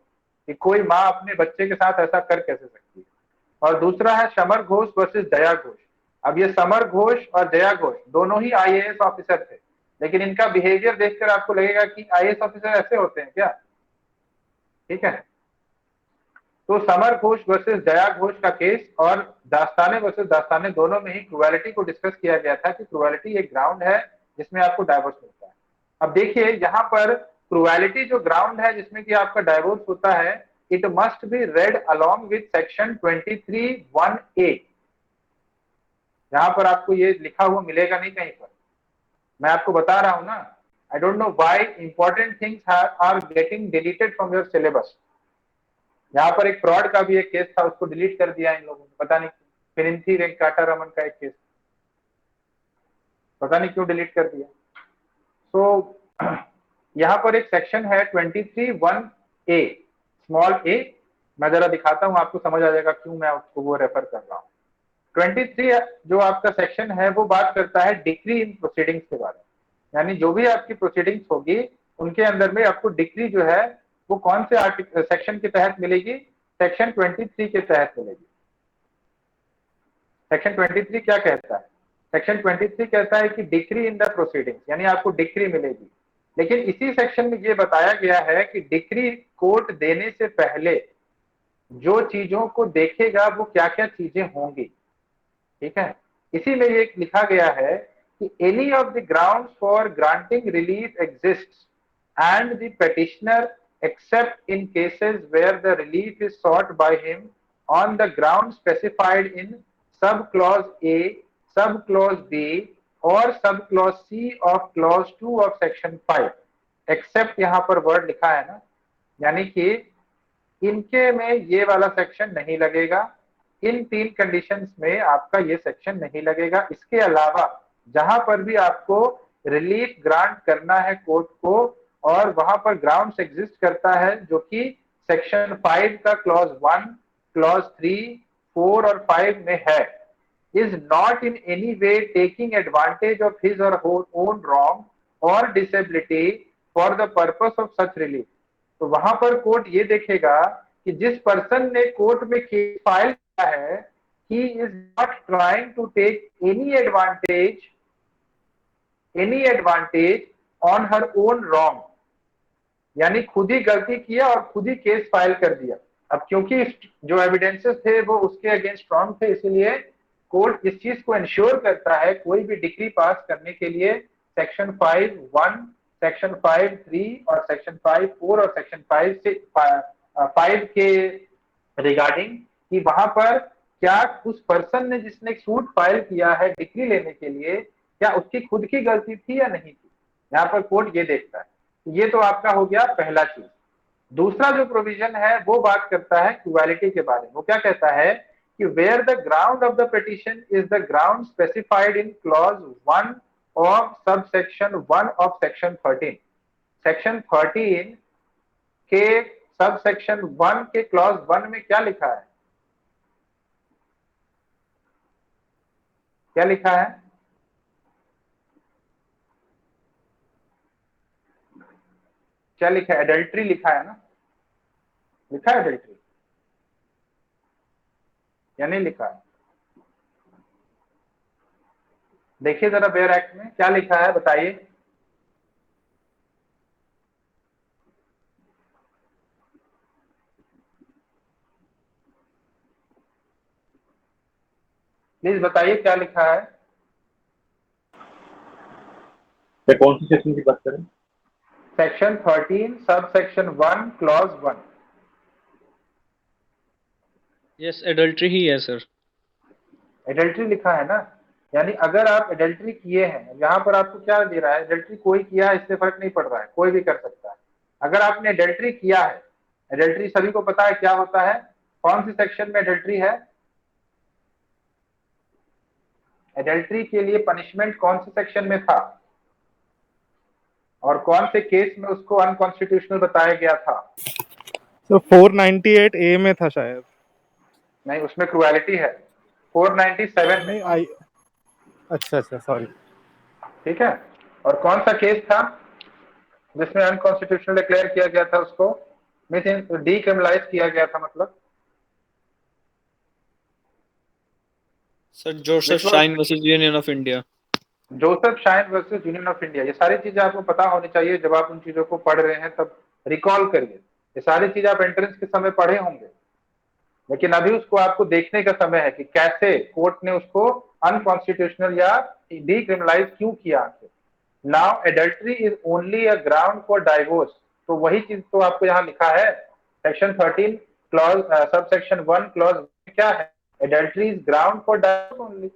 कि कोई माँ अपने बच्चे के साथ ऐसा कर कैसे सकती है। और दूसरा है समर घोष वर्सेस जया घोष। अब ये समर घोष और जया घोष दोनों ही आईएएस ऑफिसर थे, लेकिन इनका बिहेवियर देखकर आपको लगेगा कि आईएएस ऑफिसर ऐसे होते हैं क्या, ठीक है। तो समर घोष वर्सेस जया घोष का केस और दास्ताने वर्सेस दास्ताने, दोनों में ही क्रुएलिटी को डिस्कस किया गया था कि क्रुएलिटी एक ग्राउंड है जिसमें आपको डाइवोर्स मिलता है। अब देखिए यहाँ पर क्रुएलिटी जो ग्राउंड है जिसमें कि आपका डाइवोर्स होता है, it must be red along with section 23(1)(a। यहाँ पर आपको ये लिखा हुआ मिलेगा नहीं कहीं पर, मैं आपको बता रहा हूं ना। I don't know why important things are getting deleted from your syllabus. यहाँ पर एक फ्रॉड का भी एक केस था, उसको डिलीट कर दिया इन लोगों ने, पता नहीं। फिरिंथी वेंकटा रमन का एक केस, पता नहीं क्यों डिलीट कर दिया। तो यहाँ पर एक सेक्शन है 23(1)(a), स्मॉल ए। मैं जरा दिखाता हूँ, आपको समझ आ जाएगा क्यों मैं उसको वो रेफर कर रहा हूँ। 23 जो आपका सेक्शन है वो बात करता है डिक्री इन प्रोसीडिंग्स के बारे में, यानी जो भी आपकी प्रोसीडिंग्स होगी उनके अंदर में आपको डिक्री जो है वो कौन से आर्टिकल सेक्शन के तहत मिलेगी, सेक्शन 23 के तहत मिलेगी। सेक्शन 23 क्या कहता है? सेक्शन 23 कहता है कि डिक्री इन द प्रोसीडिंग्स, यानी आपको डिक्री मिलेगी। लेकिन इसी सेक्शन में ये बताया गया है कि डिक्री कोर्ट देने से पहले जो चीजों को देखेगा वो क्या क्या चीजें होंगी, ठीक है। इसी में ये लिखा गया है कि any of the grounds for granting relief exists and the petitioner except in cases where the relief is sought by him on the ground specified in subclause A, subclause B or subclause C of clause 2 of section 5, except यहाँ पर word लिखा है ना, यानी कि इनके में ये वाला सेक्शन नहीं लगेगा, इन 3 कंडीशंस में आपका ये सेक्शन नहीं लगेगा। इसके अलावा जहां पर भी आपको रिलीफ ग्रांट करना है कोर्ट को और वहां पर ग्राउंड्स एग्जिस्ट करता है जो कि सेक्शन 5 का क्लॉज 1, क्लॉज 3, 4 और 5 में है, is not in any way taking advantage of his or her own wrong or disability for the purpose of such relief। तो वहां पर कोर्ट ये देखेगा कि जिस पर्सन ने कोर्ट में केस फाइल किया है, he is not trying to take any advantage on her own wrong, यानी खुद ही गलती किया और खुद ही केस फाइल कर दिया। अब क्योंकि जो एविडेंसेस थे वो उसके अगेंस्ट स्ट्रॉन्ग थे, इसलिए कोर्ट इस चीज को इंश्योर करता है कोई भी डिग्री पास करने के लिए सेक्शन 5(1), सेक्शन 5(3) और सेक्शन 5(4) और सेक्शन 5 के रिगार्डिंग कि वहां पर क्या उस पर्सन ने जिसने सूट फाइल किया है डिग्री लेने के लिए, क्या उसकी खुद की गलती थी या नहीं थी, यहाँ पर कोर्ट ये देखता है। ये तो आपका हो गया पहला चीज। दूसरा जो प्रोविजन है वो बात करता है क्वालिटी के बारे में। वो क्या कहता है कि where the ground of the petition is the ground specified in clause 1 of sub section 1 of section 13। Section 13 के सब सेक्शन 1 के क्लॉज 1 में क्या लिखा है, क्या लिखा है? क्या लिखा है? एडल्ट्री लिखा है ना, लिखा है एडल्ट्री या नहीं लिखा है? देखिए जरा बेयर एक्ट में क्या लिखा है, बताइए। प्लीज बताइए क्या लिखा है। क्या कौन सी सेक्शन की बात करें? Section 13 sub section 1 clause 1। Yes, adultery ही है सर। एडल्ट्री लिखा है ना, यानी अगर आप एडल्ट्री किए हैं, यहाँ पर आपको क्या दे रहा है, एडल्ट्री कोई किया है इससे फर्क नहीं पड़ रहा है, कोई भी कर सकता है। अगर आपने एडल्ट्री किया है, एडल्ट्री सभी को पता है क्या होता है, कौन सी सेक्शन में एडल्ट्री है, एडल्ट्री के लिए पनिशमेंट कौन से सेक्शन में था, और कौन से केस में उसको अनकॉन्स्टिट्यूशनल बताया गया था। तो 498 ए में था शायद। नहीं, उसमें क्रुएलिटी है, 497 में। नहीं आई, अच्छा अच्छा सॉरी। ठीक है, और कौन सा केस था जिसमें अनकॉन्स्टिट्यूशनल डिक्लेयर किया गया था, उसको मीन्स डीक्रिमिनलाइज किया गया था, मतलब sir Joseph which was shine versus Union of India. Joseph shine versus Union of India. ये सारी चीजें आपको पता होनी चाहिए, जब आप उन चीजों को पढ़ रहे हैं तब रिकॉल करिए। ये सारी चीजें आप एंट्रेंस के समय पढ़े होंगे, लेकिन अभी उसको आपको देखने का समय है कि कैसे कोर्ट ने उसको अनकॉन्स्टिट्यूशनल या डीक्रिमिनलाइज क्यों किया। Now adultery is only a ground for divorce, तो वही चीज तो आपको यहाँ लिखा है, सेक्शन 13 क्लॉज सब सेक्शन 1 क्लॉज क्या है, adultery is ground for divorce only.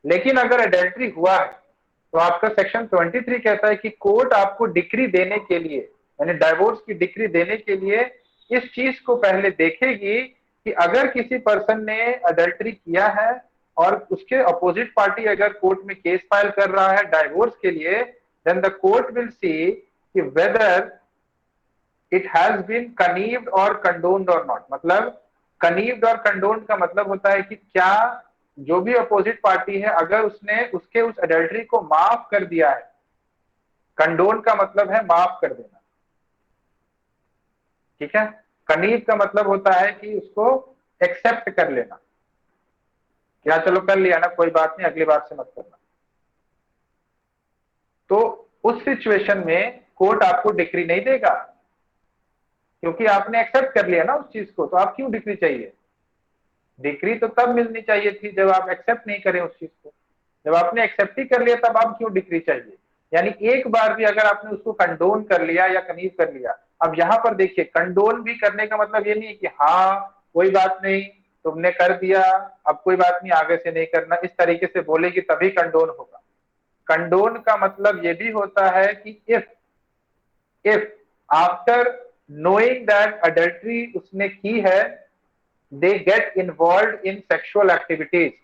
लेकिन अगर एडल्ट्री हुआ है तो आपका सेक्शन 23 कहता है कि कोर्ट आपको डिक्री देने के लिए, यानी डाइवोर्स की डिक्री देने के लिए इस चीज को पहले देखेगी कि अगर किसी पर्सन ने अडल्ट्री किया है और उसके अपोजिट पार्टी अगर कोर्ट में केस फाइल कर रहा है डाइवोर्स के लिए, then the court will see कि whether it has been connived और कंडोन्ड और नॉट। मतलब कनीव्ड और कंडोन्ड का मतलब होता है कि क्या जो भी अपोजिट पार्टी है अगर उसने उसके उस अडल्ट्री को माफ कर दिया है। कंडोन का मतलब है माफ कर देना, ठीक है। कनीव का मतलब होता है कि उसको एक्सेप्ट कर लेना, क्या चलो कर लिया ना, कोई बात नहीं, अगली बार से मत करना। तो उस सिचुएशन में कोर्ट आपको डिक्री नहीं देगा, क्योंकि आपने एक्सेप्ट कर लिया ना उस चीज को, तो आप क्यों डिक्री चाहिए। डिक्री तो तब मिलनी चाहिए थी जब आप एक्सेप्ट नहीं करें उस चीज को, जब आपने एक्सेप्ट ही कर लिया तब आप क्यों डिक्री चाहिए। यानी एक बार भी अगर आपने उसको कंडोन कर लिया या कनीव कर लिया, अब यहाँ पर देखिए कंडोन भी करने का मतलब ये नहीं है कि हाँ कोई बात नहीं तुमने कर दिया अब कोई बात नहीं आगे से नहीं करना, इस तरीके से बोलेगी तभी कंडोन होगा। कंडोन का मतलब ये भी होता है कि if after knowing that adultery उसने की है, they get involved in sexual activities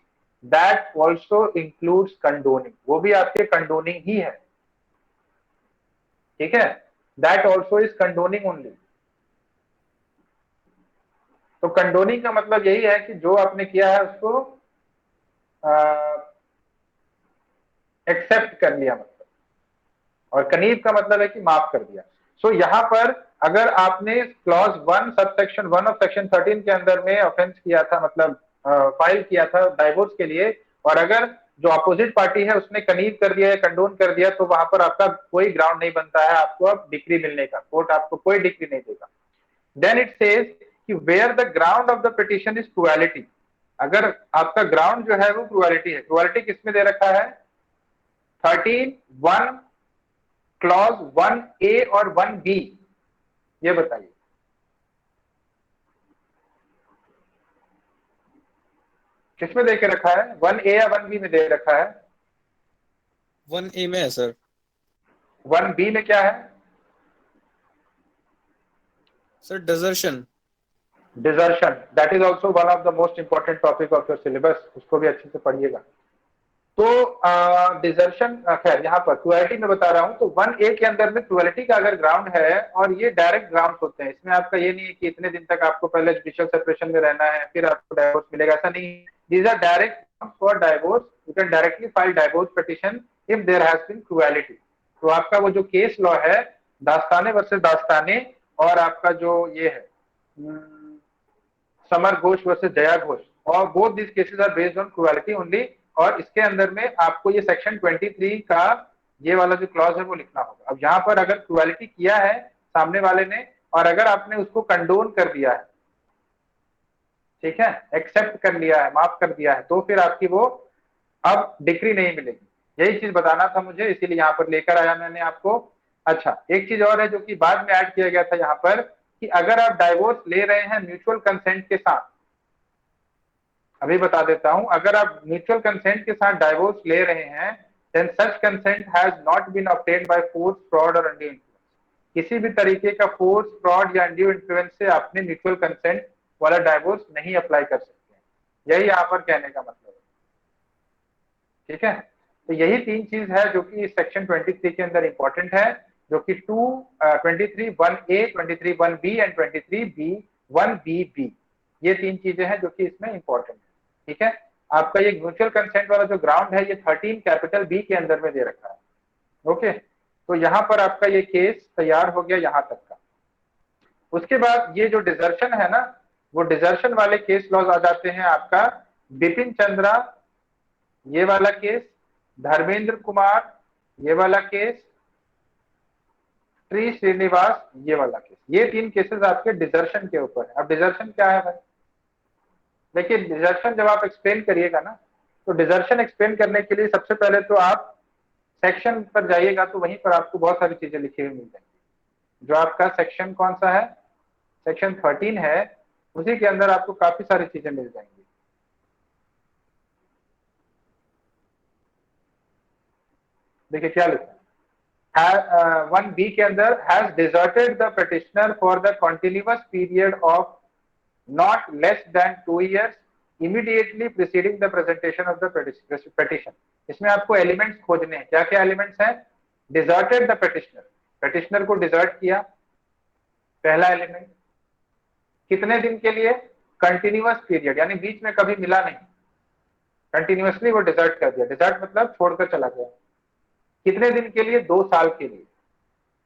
that also includes condoning, वो भी आपके condoning ही है, ठीक है। that also is condoning only। तो condoning का मतलब यही है कि जो आपने किया है उसको एक्सेप्ट कर लिया मतलब, और कनीव का मतलब है कि माफ कर दिया। सो यहाँ पर अगर आपने क्लॉज 1 सब सेक्शन 1 ऑफ सेक्शन 13 के अंदर में ऑफेंस किया था, मतलब फाइल किया था डाइवोर्स के लिए, और अगर जो अपोजिट पार्टी है उसने कनीव कर दिया या कंडोन कर दिया, तो वहां पर आपका कोई ग्राउंड नहीं बनता है आपको अब डिक्री मिलने का, कोर्ट आपको कोई डिक्री नहीं देगा। देन इट सेज कि where the ground of the petition is cruelty, अगर आपका ग्राउंड जो है वो क्रुएलिटी है। क्रुएलिटी किसमें दे रखा है, 13(1) क्लॉज 1A और 1B, ये बताइए किसमें दे के रखा है, 1A या 1B में दे रखा है। 1A में है सर। 1B में क्या है, sir desertion. Desertion, that is also one of the most important topic of your syllabus, उसको भी अच्छे से पढ़िएगा। तो डिजर्शन, खैर यहाँ पर क्रुएलिटी में बता रहा हूं, तो 1A के अंदर में क्रुएलिटी का अगर ग्राउंड है, और ये डायरेक्ट ग्राउंड होते हैं, इसमें आपका ये नहीं है कि इतने दिन तक आपको पहले जुडिशियल सेपरेशन में रहना है फिर आपको डाइवोर्स मिलेगा, ऐसा नहीं। These are direct for divorce, you can directly file divorce petition if there has been cruelty. तो आपका वो जो केस लॉ है दास्ताने वर्सेस दास्ताने, और आपका जो ये है समर घोष वर्सेस जया घोष, और both this cases are based on cruelty only. और इसके अंदर में आपको ये सेक्शन 23 का ये वाला जो क्लॉज है वो लिखना होगा। अब यहाँ पर अगर क्रुएलिटी किया है सामने वाले ने, और अगर आपने उसको कंडोन कर दिया है, ठीक है, एक्सेप्ट कर लिया है, माफ कर दिया है, तो फिर आपकी वो अब डिक्री नहीं मिलेगी। यही चीज बताना था मुझे, इसीलिए यहाँ पर लेकर आया मैंने आपको। अच्छा, एक चीज और है जो कि बाद में ऐड किया गया था यहाँ पर, कि अगर आप डाइवोर्स ले रहे हैं म्यूचुअल कंसेंट के साथ, अभी बता देता हूं, अगर आप म्यूचुअल कंसेंट के साथ डाइवोर्स ले रहे हैं, then such consent has not been obtained by force, fraud और अनड्यू इन्फ्लुएंस। किसी भी तरीके का फोर्स, फ्रॉड या अनड्यू इन्फ्लुएंस से आपने म्यूचुअल कंसेंट वाला डाइवोर्स नहीं अप्लाई कर सकते हैं। यही यहाँ पर कहने का मतलब है। ठीक है, तो यही तीन चीज है जो कि सेक्शन 23 के अंदर इंपॉर्टेंट है, जो कि 23(1)(a), 23(1)(b) एंड 23(1)(b)(b), ये तीन चीजें हैं जो कि इसमें इंपॉर्टेंट है। ठीक है, आपका ये म्यूचुअल कंसेंट वाला जो ग्राउंड है ये 13(B) के अंदर में दे रखा है। ओके, तो यहाँ पर आपका ये केस तैयार हो गया यहाँ तक का। उसके बाद ये जो डिजर्शन है ना, वो डिजर्शन वाले केस लॉज आ जाते हैं आपका बिपिन चंद्रा, ये वाला केस, धर्मेंद्र कुमार, ये वाला केस, श्री श्रीनिवास, ये वाला केस। ये तीन केसेस आपके डिजर्शन के ऊपर है। अब डिजर्शन क्या है भाई? देखिए, डिजर्शन जब आप एक्सप्लेन करिएगा ना, तो डिजर्शन एक्सप्लेन करने के लिए सबसे पहले तो आप सेक्शन पर जाइएगा, तो वहीं पर आपको बहुत सारी चीजें लिखी हुई मिल जाएंगी। जो आपका सेक्शन कौन सा है, सेक्शन 13 है, उसी के अंदर आपको काफी सारी चीजें मिल जाएंगी। देखिए क्या लिखा है, 1B के अंदर, has deserted the petitioner for the continuous period of not less than 2 years immediately preceding the presentation of the petition। इसमें आपको एलिमेंट्स खोजने हैं। क्या क्या एलिमेंट्स हैं? डिजर्टेड द पिटिशनर, पिटिशनर को डिजर्ट किया, पहला एलिमेंट। कितने दिन के लिए? कंटिन्यूअस पीरियड, यानी बीच में कभी मिला नहीं, कंटिन्यूअसली वो डिजर्ट कर दिया। डिजर्ट मतलब छोड़कर चला गया। कितने दिन के लिए? 2 साल के लिए।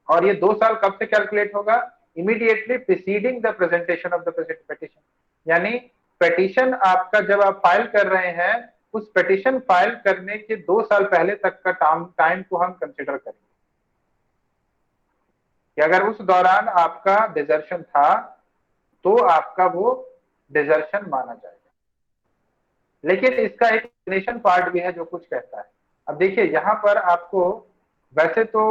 और ये 2 साल कब से कैलकुलेट होगा? Immediately preceding the presentation of the petition, यानी पिटिशन आपका जब आप फाइल कर रहे हैं, उस पिटिशन फाइल करने के 2 साल पहले तक का टाइम को हम कंसिडर करेंगे कि अगर उस दौरान आपका डिजर्शन था तो आपका वो डिजर्शन माना जाएगा। लेकिन इसका एक एक्सप्लेनेशन पार्ट भी है जो कुछ कहता है। अब देखिए, यहाँ पर आपको वैसे तो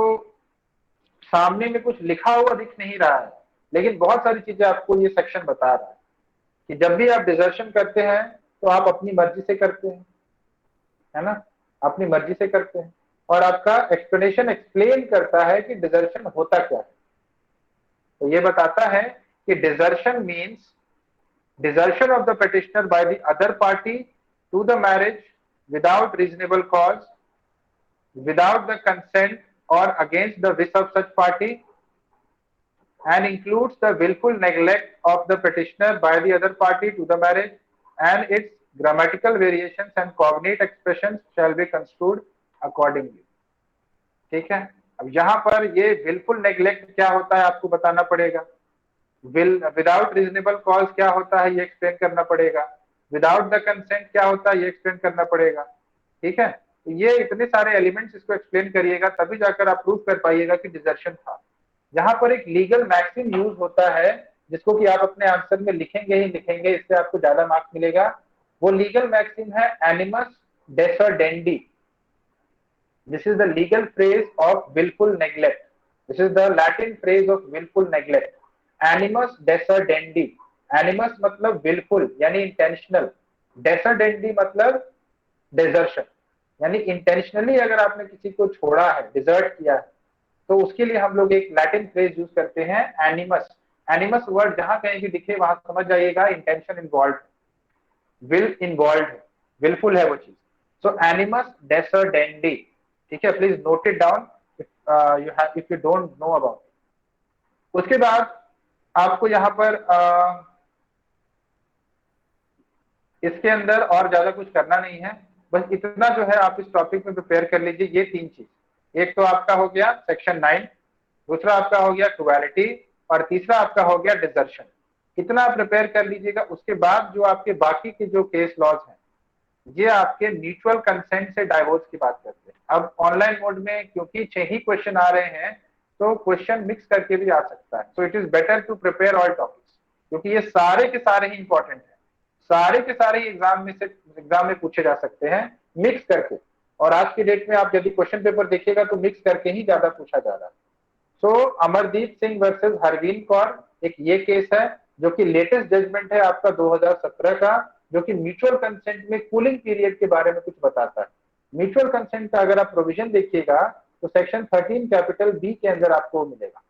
सामने में कुछ लिखा हुआ दिख नहीं रहा है, लेकिन बहुत सारी चीजें आपको ये सेक्शन बता रहा है कि जब भी आप डिजर्शन करते हैं तो आप अपनी मर्जी से करते हैं, है ना, अपनी मर्जी से करते हैं। और आपका एक्सप्लेनेशन एक्सप्लेन करता है कि डिजर्शन होता क्या है। तो ये बताता है कि desertion means desertion of the petitioner by the other party to the marriage without reasonable cause, without the consent or against the wish of such party, and includes the willful neglect of the petitioner by the other party to the marriage, and its grammatical variations and cognate expressions shall be construed accordingly। ठीक है, अब यहाँ पर ये willful neglect क्या होता है आपको बताना पड़ेगा। विदाउट रीजनेबल कॉज क्या होता है ये एक्सप्लेन करना पड़ेगा। विदाउट द कंसेंट क्या होता है ये एक्सप्लेन करना पड़ेगा। ठीक है, तो ये इतने सारे एलिमेंट्स इसको एक्सप्लेन करिएगा, तभी जाकर आप प्रूव कर पाइएगा कि डिजर्शन था। यहाँ पर एक लीगल मैक्सिम यूज होता है जिसको कि आप अपने आंसर में लिखेंगे ही लिखेंगे, इससे आपको ज्यादा मार्क्स मिलेगा। वो लीगल मैक्सिम है animus deserendi. This is the legal phrase of wilful neglect. This is the Latin phrase of wilful neglect, animus deserendi. Animus मतलब विलफुल यानी इंटेंशनल, डेसर्डेंडी मतलब डिजर्शन, यानी इंटेंशनली अगर आपने किसी को छोड़ा है, डिजर्ट किया है, तो उसके लिए हम लोग एक लैटिन फ्रेज यूज करते हैं एनिमस। एनिमस वर्ड जहां कहीं भी दिखे वहां समझ जाइएगा इंटेंशन इन्वॉल्व, विल इन्वॉल्व है, विलफुल है वो चीज। सो एनिमस डेसर्डेंडी। ठीक है, please note it down if you don't know about. उसके बाद आपको यहाँ पर इसके अंदर और ज्यादा कुछ करना नहीं है, बस इतना जो है आप इस टॉपिक में प्रिपेयर कर लीजिए। ये तीन चीज, एक तो आपका हो गया सेक्शन 9, दूसरा आपका हो गया क्रुएलिटी, और तीसरा आपका हो गया डिजर्शन। इतना आप प्रिपेयर कर लीजिएगा। उसके बाद जो आपके बाकी के जो केस लॉज हैं, ये आपके म्यूचुअल कंसेंट से डाइवोर्स की बात करते हैं। अब ऑनलाइन मोड में क्योंकि 6 ही क्वेश्चन आ रहे हैं, तो क्वेश्चन मिक्स करके भी आ सकता है। So it is better to prepare all topics, क्योंकि ये सारे के सारे ही इंपॉर्टेंट है, सारे के सारे एग्जाम में पूछे जा सकते हैं मिक्स करके। और आज की डेट में आप यदि क्वेश्चन पेपर देखिएगा तो मिक्स करके ही ज्यादा पूछा जा रहा है। सो अमरदीप सिंह वर्सेस हरवीन कौर एक ये केस है जो कि लेटेस्ट जजमेंट है आपका 2017 का, जो कि म्यूचुअल कंसेंट में कूलिंग पीरियड के बारे में कुछ बताता है। म्यूचुअल कंसेंट का अगर आप प्रोविजन देखिएगा तो सेक्शन 13 कैपिटल बी के अंदर आपको मिलेगा।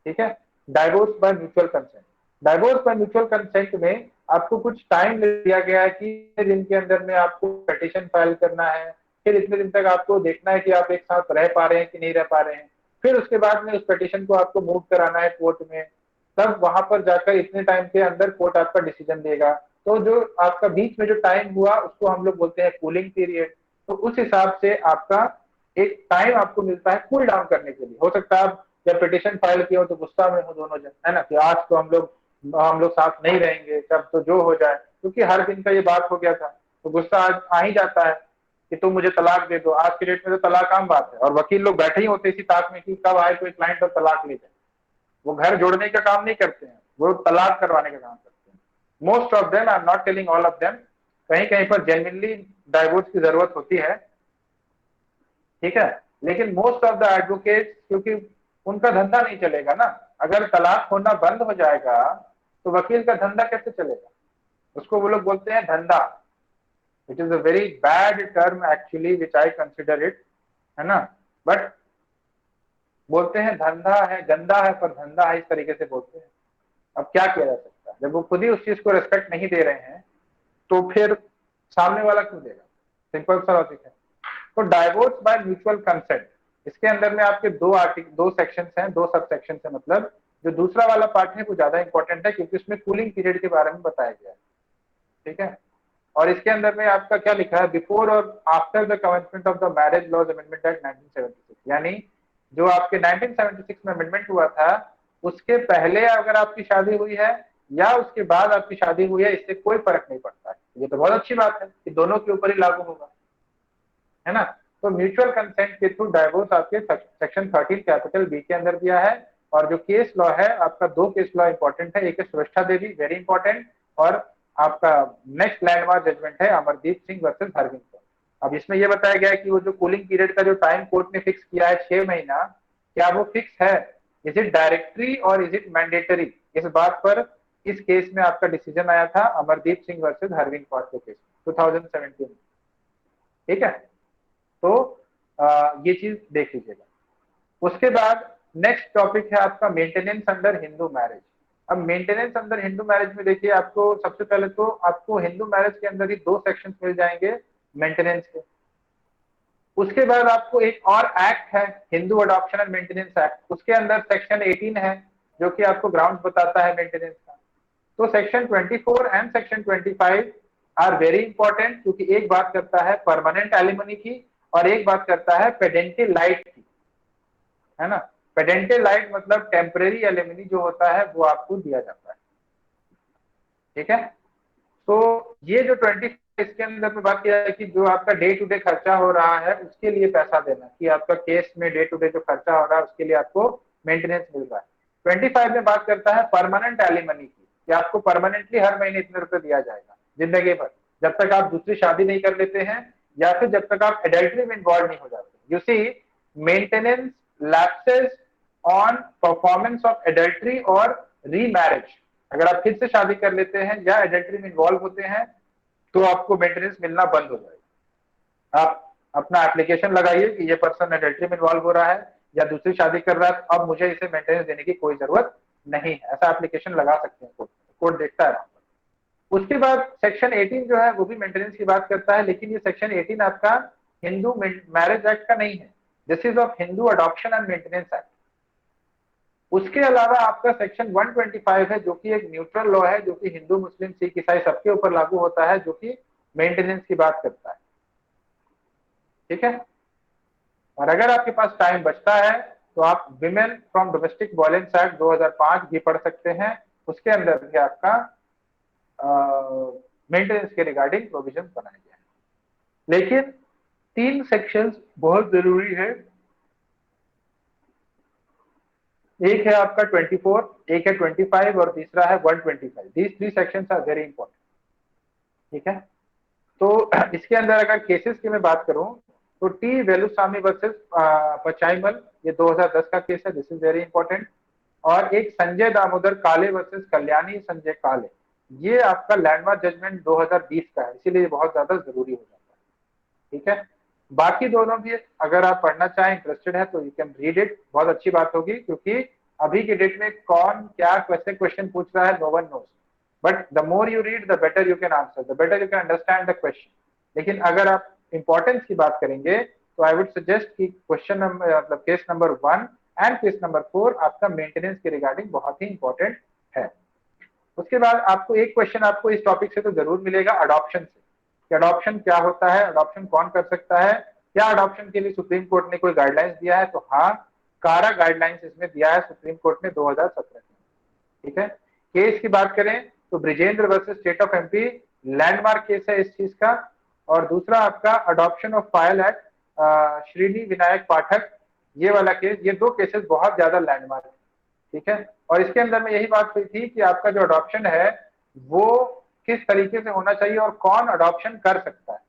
ठीक है, divorce by mutual consent. Divorce by mutual consent में आपको कुछ टाइम दिया गया है कि इतने दिन के अंदर में आपको पिटीशन फाइल करना है, फिर इतने दिन तक आपको देखना है कि आप एक साथ रह पा रहे हैं कि नहीं रह पा रहे हैं, फिर उसके बाद में उस पिटीशन को आपको मूव कराना है कोर्ट में, तब वहां पर जाकर इतने टाइम के अंदर कोर्ट आपका डिसीजन देगा। तो जो आपका बीच में जो टाइम हुआ उसको हम लोग बोलते हैं कूलिंग पीरियड। तो उस हिसाब से आपका एक टाइम आपको मिलता है कूल डाउन करने के लिए। हो सकता है आप जब पिटीशन फाइल किया हो तो गुस्सा में हो दोनों जन, है ना, कि आज तो हम लोग साथ नहीं रहेंगे, तब तो जो हो जाए, क्योंकि हर दिन का ये बात हो गया था, तो गुस्सा आज आ ही जाता है कि तुम मुझे तलाक दे दो। आज के डेट में तो तलाक आम बात है, और वकील लोग बैठे ही होते इसी ताक में कि कब आए कोई क्लाइंट और तलाक ले जाए। वो घर जोड़ने का काम नहीं करते हैं, वो तलाक करवाने का काम करते हैं। Most of them, I am not telling all of them, कहीं कहीं पर जेन्युइनली डाइवोर्स की जरूरत होती है। ठीक है, लेकिन मोस्ट ऑफ द एडवोकेट, क्योंकि उनका धंधा नहीं चलेगा ना, अगर तलाक होना बंद हो जाएगा तो वकील का धंधा कैसे चलेगा? उसको वो लोग बोलते हैं धंधा। It is a very bad term actually which I consider it, है ना, बट बोलते हैं धंधा है, गंदा है पर धंधा है, इस तरीके से बोलते हैं। अब क्या किया जा सकता है, जब वो खुद ही उस चीज को रेस्पेक्ट नहीं दे रहे हैं तो फिर सामने वाला क्यों देगा? सिंपल सा लॉजिक है। तो डाइवोर्स बाय म्यूचुअल कंसेंट, इसके अंदर में आपके दो सेक्शंस हैं, दो सब सेक्शंस हैं, मतलब जो दूसरा वाला पार्ट है वो ज्यादा इंपॉर्टेंट है क्योंकि उसमें कूलिंग पीरियड के बारे में बताया गया है। ठीक है, और इसके अंदर में आपका क्या लिखा है, बिफोर और after the commencement of the marriage laws amendment act 1976, यानी जो आपके 1976 में अमेंडमेंट हुआ था उसके पहले अगर आपकी शादी हुई है या उसके बाद आपकी शादी हुई है, इससे कोई फर्क नहीं पड़ता है। ये तो बहुत अच्छी बात है कि दोनों के ऊपर ही लागू होगा, है ना। तो म्यूचुअल कंसेंट के थ्रू डाइवोर्स आपके सेक्शन 13 कैपिटल बी के अंदर दिया है। और जो केस लॉ है आपका, दो केस लॉ इंपॉर्टेंट है, एक है सुरक्षा देवी, वेरी इंपॉर्टेंट, और आपका नेक्स्ट लैंडमार्क जजमेंट है अमरदीप सिंह वर्सेस हरविंद कौर। अब इसमें यह बताया गया है कि वो जो कूलिंग पीरियड का जो टाइम कोर्ट ने फिक्स किया है 6 महीना, क्या वो फिक्स है? इज इट डायरेक्टरी और इज इट मैंडेटरी? इस बात पर इस केस में आपका डिसीजन आया था अमरदीप सिंह वर्सेस हरविंद कौर के केस 2017। ठीक है, तो ये चीज देख लीजिएगा। उसके बाद नेक्स्ट टॉपिक है आपका मेंटेनेंस अंडर हिंदू मैरिज। अब मेंटेनेंस अंडर हिंदू मैरिज में देखिए, आपको सबसे पहले तो आपको हिंदू मैरिज के अंदर ही दो सेक्शंस मिल जाएंगे मेंटेनेंस के। उसके बाद आपको एक और एक्ट है, Hindu adoption and maintenance act, उसके अंदर सेक्शन 18 है जो कि आपको ग्राउंड बताता है मेंटेनेंस का। तो section 24 and section 25 are very important, क्योंकि एक बात करता है परमानेंट एलिमनी की और एक बात करता है पेडेंटल लाइट की, है ना। पेडेंटल लाइट मतलब टेम्परेरी एलिमनी जो होता है वो आपको दिया जाता है। ठीक है, तो ये जो 20 इसके अंदर में बात किया है कि जो आपका डे टू डे खर्चा हो रहा है उसके लिए पैसा देना, कि आपका केस में डे टू डे जो खर्चा हो रहा है उसके लिए आपको मेंटेनेंस मिल रहा है। 25 में बात करता है परमानेंट एलिमनी की, कि आपको परमानेंटली हर महीने इतने रुपए दिया जाएगा जिंदगी भर, जब तक आप दूसरी शादी नहीं कर लेते हैं या फिर जब तक आप एडल्ट्री में इन्वॉल्व नहीं हो जाते। You see, maintenance lapses on performance of adultery और रीमैरिज। अगर आप फिर से शादी कर लेते हैं या एडल्ट्री में इन्वॉल्व होते हैं तो आपको मेंटेनेंस मिलना बंद हो जाएगा। आप अपना एप्लीकेशन लगाइए कि ये पर्सन एडल्ट्री में इन्वॉल्व हो रहा है या दूसरी शादी कर रहा है, अब मुझे इसे मेंटेनेंस देने की कोई जरूरत नहीं है, ऐसा एप्लीकेशन लगा सकते हैं, कोर्ट देखता है वहां पर। उसके बाद सेक्शन 18 जो है वो भी मेंटेनेंस की बात करता है, लेकिन ये सेक्शन 18 आपका हिंदू मैरिज एक्ट का नहीं है, this is of Hindu adoption and maintenance act. उसके अलावा आपका सेक्शन 125 है जो कि एक न्यूट्रल लॉ है, जो कि हिंदू मुस्लिम सिख ईसाई सबके ऊपर लागू होता है, जो कि मेंटेनेंस की बात करता है। ठीक है, और अगर आपके पास टाइम बचता है तो आप women from domestic violence act 2005 भी पढ़ सकते हैं, उसके अंदर भी आपका मेंटेनेंस के रिगार्डिंग प्रोविजन बनाए गए हैं। लेकिन 3 सेक्शंस बहुत जरूरी है, एक है आपका 24, एक है 25 और तीसरा है 125। These 3 sections are very important. ठीक है। तो इसके अंदर अगर केसेस की मैं बात करूं तो टी वेलुस्वामी वर्सेस पचाईमल, ये 2010 का केस है, दिस इज वेरी इंपॉर्टेंट। और एक संजय दामोदर काले वर्सेस कल्याणी संजय काले, ये आपका लैंडमार्क जजमेंट 2020 का है, इसीलिए ये बहुत ज्यादा जरूरी हो जाता है। ठीक है। बाकी दोनों भी अगर आप पढ़ना चाहें, इंटरेस्टेड है, तो यू कैन रीड इट, बहुत अच्छी बात होगी, क्योंकि अभी के डेट में कौन क्या कैसे क्वेश्चन पूछ रहा है, no one knows. But the more you read the better you can answer, the better you can understand the question. लेकिन अगर आप इंपॉर्टेंस की बात करेंगे तो आई वुड सजेस्ट कि क्वेश्चन नंबर मतलब case number 1 and case number 4 आपका मेंटेनेंस के रिगार्डिंग बहुत ही इंपॉर्टेंट है। उसके बाद आपको एक क्वेश्चन आपको इस टॉपिक से तो जरूर मिलेगा, अडॉप्शन से, कि अडॉप्शन क्या होता है, अडॉप्शन कौन कर सकता है, क्या अडॉप्शन के लिए सुप्रीम कोर्ट ने कोई गाइडलाइंस दिया है। तो हाँ, कारा गाइडलाइंस इसमें दिया है सुप्रीम कोर्ट ने 2017 में। ठीक है। केस की बात करें तो Brijendra versus state of MP landmark case है इस चीज का। और दूसरा आपका adoption of file act Shreeni Vinayak Pathak, ये वाला केस, ये दो केसेस बहुत ज्यादा लैंडमार्क है। ठीक है। और इसके अंदर में यही बात हुई थी कि आपका जो अडॉप्शन है वो किस तरीके से होना चाहिए और कौन अडॉप्शन कर सकता है।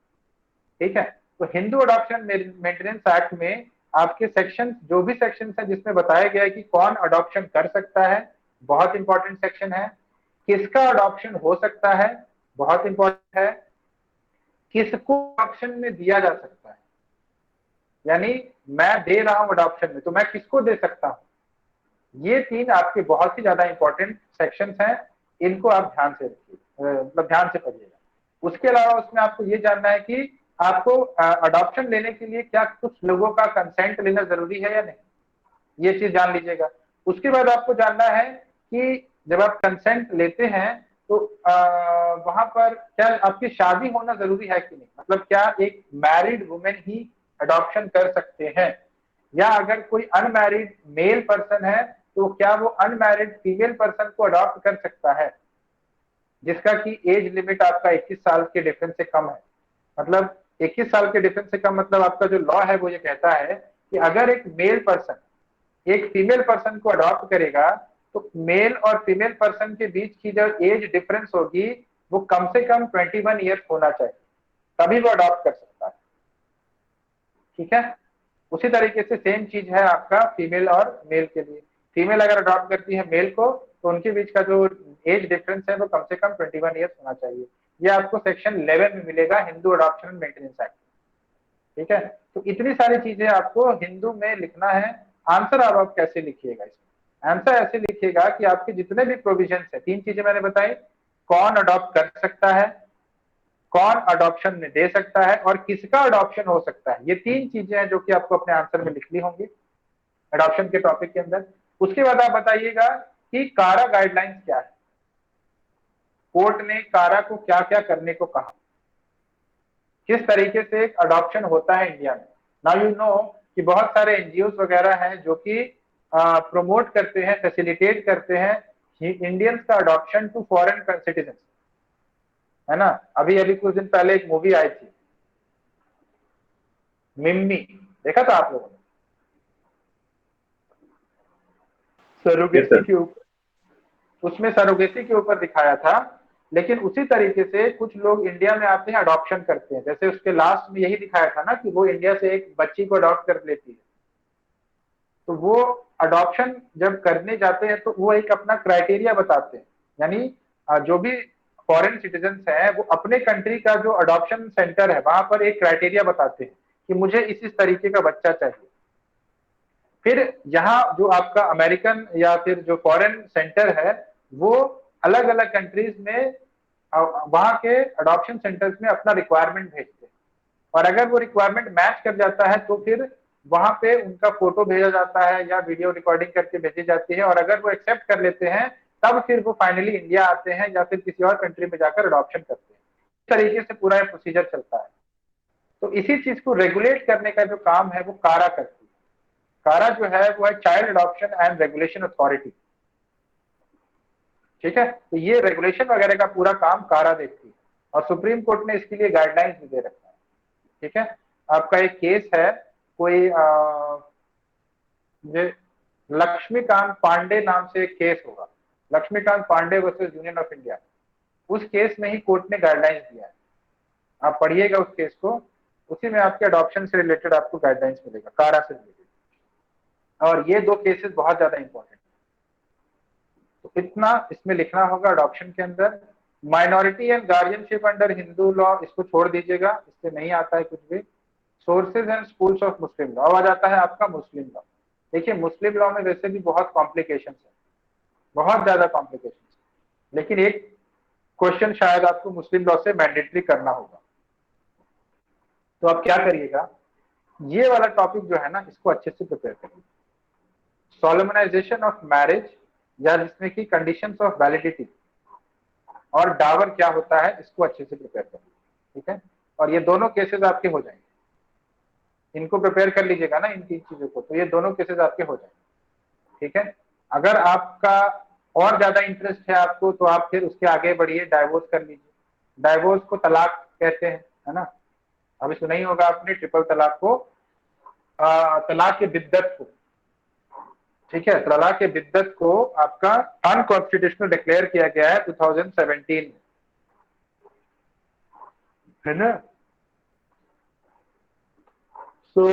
ठीक है। तो हिंदू अडॉप्शन मेंटेनेंस एक्ट में आपके सेक्शन, जो भी सेक्शन है जिसमें बताया गया है कि कौन अडॉप्शन कर सकता है, बहुत इंपॉर्टेंट सेक्शन है। किसका अडॉप्शन हो सकता है, बहुत इंपॉर्टेंट है। किसको अडॉप्शन में दिया जा सकता है, यानी मैं दे रहा हूं अडॉप्शन में तो मैं किसको दे सकता हूं। ये तीन आपके बहुत ही ज्यादा इंपॉर्टेंट सेक्शंस हैं, इनको आप ध्यान से रखिए, मतलब ध्यान से पढ़िएगा। उसके अलावा उसमें आपको ये जानना है कि आपको अडॉप्शन लेने के लिए क्या कुछ लोगों का कंसेंट लेना जरूरी है या नहीं, ये चीज जान लीजिएगा। उसके बाद आपको जानना है कि जब आप कंसेंट लेते हैं तो वहां पर क्या आपकी शादी होना जरूरी है कि नहीं, मतलब क्या एक मैरिड वुमेन ही अडॉप्शन कर सकते हैं, या अगर कोई अनमैरिड मेल पर्सन है तो क्या वो अनमैरिड फीमेल पर्सन को अडॉप्ट कर सकता है, जिसका की एज लिमिट आपका 21 साल के डिफरेंस से कम है। मतलब 21 साल के डिफरेंस से कम मतलब आपका जो लॉ है वो ये कहता है कि अगर एक मेल पर्सन एक फीमेल पर्सन को अडॉप्ट करेगा तो मेल और फीमेल पर्सन के बीच की जो एज डिफरेंस होगी वो कम से कम 21 ईयर्स होना चाहिए, तभी वो अडॉप्ट कर सकता है। ठीक है। उसी तरीके से सेम चीज है आपका फीमेल और मेल के लिए। फीमेल अगर अडॉप्ट करती है मेल को तो उनके बीच का जो एज डिफरेंस है वो कम से कम 21 ईयर्स होना चाहिए। ये आपको सेक्शन 11 में मिलेगा, Hindu adoption and maintenance act. ठीक है। तो इतनी सारी चीजें आपको हिंदू में लिखना है। आंसर अब आप कैसे लिखिएगा, इसमें आंसर ऐसे लिखिएगा कि आपके जितने भी प्रोविजन है, तीन चीजें मैंने बताई, कौन अडॉप्ट कर सकता है, कौन अडॉप्शन में दे सकता है, और किसका अडॉप्शन हो सकता है। ये तीन चीजें हैं जो कि आपको अपने आंसर में लिखनी होंगी अडॉप्शन के टॉपिक के अंदर। उसके बाद आप बताइएगा कि कारा गाइडलाइंस क्या है, कोर्ट ने कारा को क्या क्या करने को कहा, किस तरीके से एक अडॉप्शन होता है इंडिया में। नाउ यू नो कि बहुत सारे एनजीओ वगैरह हैं जो कि प्रमोट करते हैं, फैसिलिटेट करते हैं इंडियंस का अडॉप्शन टू फॉरेन सिटीजन, है ना। अभी अभी कुछ दिन पहले एक मूवी आई थी मिम्मी, देखा था आप लोगों ने, Yes, सरोगेसी sir. के ऊपर, उसमें सरोगेसी के ऊपर दिखाया था। लेकिन उसी तरीके से कुछ लोग इंडिया में आते हैं, अडॉप्शन करते हैं, जैसे उसके लास्ट में यही दिखाया था ना कि वो इंडिया से एक बच्ची को अडॉप्ट कर लेती है। तो वो अडॉप्शन जब करने जाते हैं तो वो एक अपना क्राइटेरिया बताते हैं, यानी जो भी फॉरेन सिटीजन हैं वो अपने कंट्री का जो अडॉप्शन सेंटर है वहां पर एक क्राइटेरिया बताते हैं कि मुझे इस तरीके का बच्चा चाहिए। फिर यहाँ जो आपका अमेरिकन या फिर जो फॉरेन सेंटर है वो अलग अलग कंट्रीज में वहां के अडॉप्शन सेंटर्स में अपना रिक्वायरमेंट भेजते हैं, और अगर वो रिक्वायरमेंट मैच कर जाता है तो फिर वहां पे उनका फोटो भेजा जाता है या वीडियो रिकॉर्डिंग करके भेजी जाती है, और अगर वो एक्सेप्ट कर लेते हैं तब फिर वो फाइनली इंडिया आते हैं या फिर किसी और कंट्री में जाकर अडॉप्शन करते हैं। इस तरीके से पूरा प्रोसीजर चलता है। तो इसी चीज को रेगुलेट करने का जो काम है वो कारा करती है। कारा जो है वो है child adoption and regulation authority. ठीक है। तो ये रेगुलेशन वगैरह का पूरा काम कारा देखती है, और सुप्रीम कोर्ट ने इसके लिए गाइडलाइंस भी दे रखा है। ठीक है। आपका एक केस है, कोई ये लक्ष्मीकांत पांडे नाम से एक केस होगा, Laxmikant Pandey versus Union of India. उस केस में ही कोर्ट ने गाइडलाइंस दिया है। आप पढ़िएगा उस केस को, उसी में आपके अडॉप्शन से रिलेटेड आपको गाइडलाइंस मिलेगा, कारा से रिलेटेड। और ये दो केसेस बहुत ज्यादा इंपॉर्टेंट है, तो इतना इसमें लिखना होगा अडॉप्शन के अंदर। Minority and guardianship under Hindu law, इसको छोड़ दीजिएगा, इससे नहीं आता है कुछ भी। Sources and schools of Muslim law, आ जाता है आपका मुस्लिम लॉ। देखिए मुस्लिम लॉ में वैसे भी बहुत कॉम्प्लिकेशन है, बहुत ज्यादा कॉम्प्लिकेशन है, लेकिन एक क्वेश्चन शायद आपको मुस्लिम लॉ से मैंडेटरी करना होगा। तो आप क्या करिएगा, ये वाला टॉपिक जो है ना, इसको अच्छे से प्रिपेयर करिए। सोलमनाइजेशन ऑफ मैरिज, या जिसमें कि कंडीशंस ऑफ वैलिडिटी और डावर क्या होता है, इसको अच्छे से प्रिपेयर करिए, ठीक है। और ये दोनों केसेस आपके हो जाएंगे, इनको प्रिपेयर कर लीजिएगा ना इन तीन चीजों को, तो ये दोनों केसेस आपके हो जाएंगे, ठीक है। अगर आपका और ज्यादा इंटरेस्ट है आपको, तो आप फिर उसके आगे बढ़िए, डाइवोर्स कर लीजिए। डाइवोर्स को तलाक कहते हैं, है ना। अभी सुना ही होगा आपने ट्रिपल तलाक को, तलाक के बिद्दत को, ठीक है। तलाक के बिद्दत को आपका अनकॉन्स्टिट्यूशनल डिक्लेयर किया गया है 2017 में, है ना। तो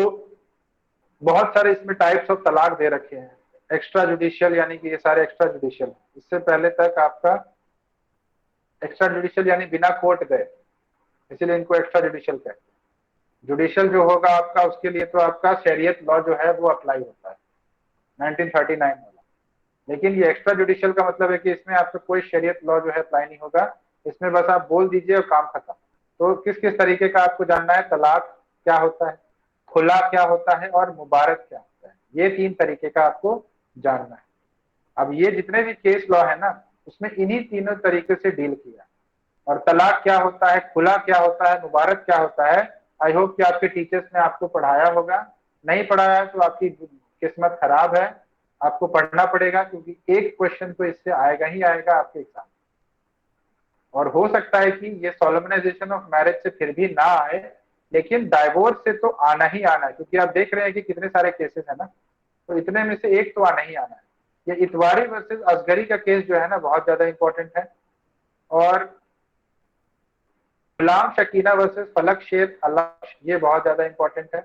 बहुत सारे इसमें टाइप्स ऑफ तलाक दे रखे हैं। एक्स्ट्रा जुडिशियल, यानी कि ये सारे एक्स्ट्रा जुडिशियल, इससे पहले तक आपका एक्स्ट्रा जुडिशियल यानी बिना कोर्ट गए, इसीलिए इनको एक्स्ट्रा जुडिशियल कहते हैं। जुडिशियल जो होगा आपका, उसके लिए तो आपका शरीयत लॉ जो है वो अप्लाई होता है 1939 वाला। लेकिन ये एक्स्ट्रा जुडिशियल का मतलब है कि इसमें आपका कोई शरीयत लॉ जो है अप्लाई नहीं होगा, इसमें बस आप बोल दीजिए और काम खत्म। तो किस किस तरीके का आपको जानना है, तलाक क्या होता है, खुला क्या होता है, और मुबारक क्या होता है, ये तीन तरीके का आपको जानना है। अब ये जितने भी केस लॉ है ना, उसमें इन्हीं तीनों तरीके से डील किया। और तलाक क्या होता है, खुला क्या होता है, मुबारक क्या होता है, आई होप कि आपके टीचर्स ने आपको पढ़ाया होगा। नहीं पढ़ाया है तो आपकी किस्मत खराब है, आपको पढ़ना पड़ेगा, क्योंकि एक क्वेश्चन तो इससे आएगा ही आएगा आपके एग्जाम। और हो सकता है कि ये सोलमनाइजेशन ऑफ मैरिज से फिर भी ना आए, लेकिन डाइवोर्स से तो आना ही आना है, क्योंकि आप देख रहे हैं कि कितने सारे केसेस है ना, तो इतने में से एक तो आना ही आना है। ये इतवारी वर्सेस असगरी का केस जो है ना, बहुत ज्यादा इंपॉर्टेंट है। और गुलाम शकीना वर्सेस फलक शेर अल्लाह, ये बहुत ज्यादा इंपॉर्टेंट है।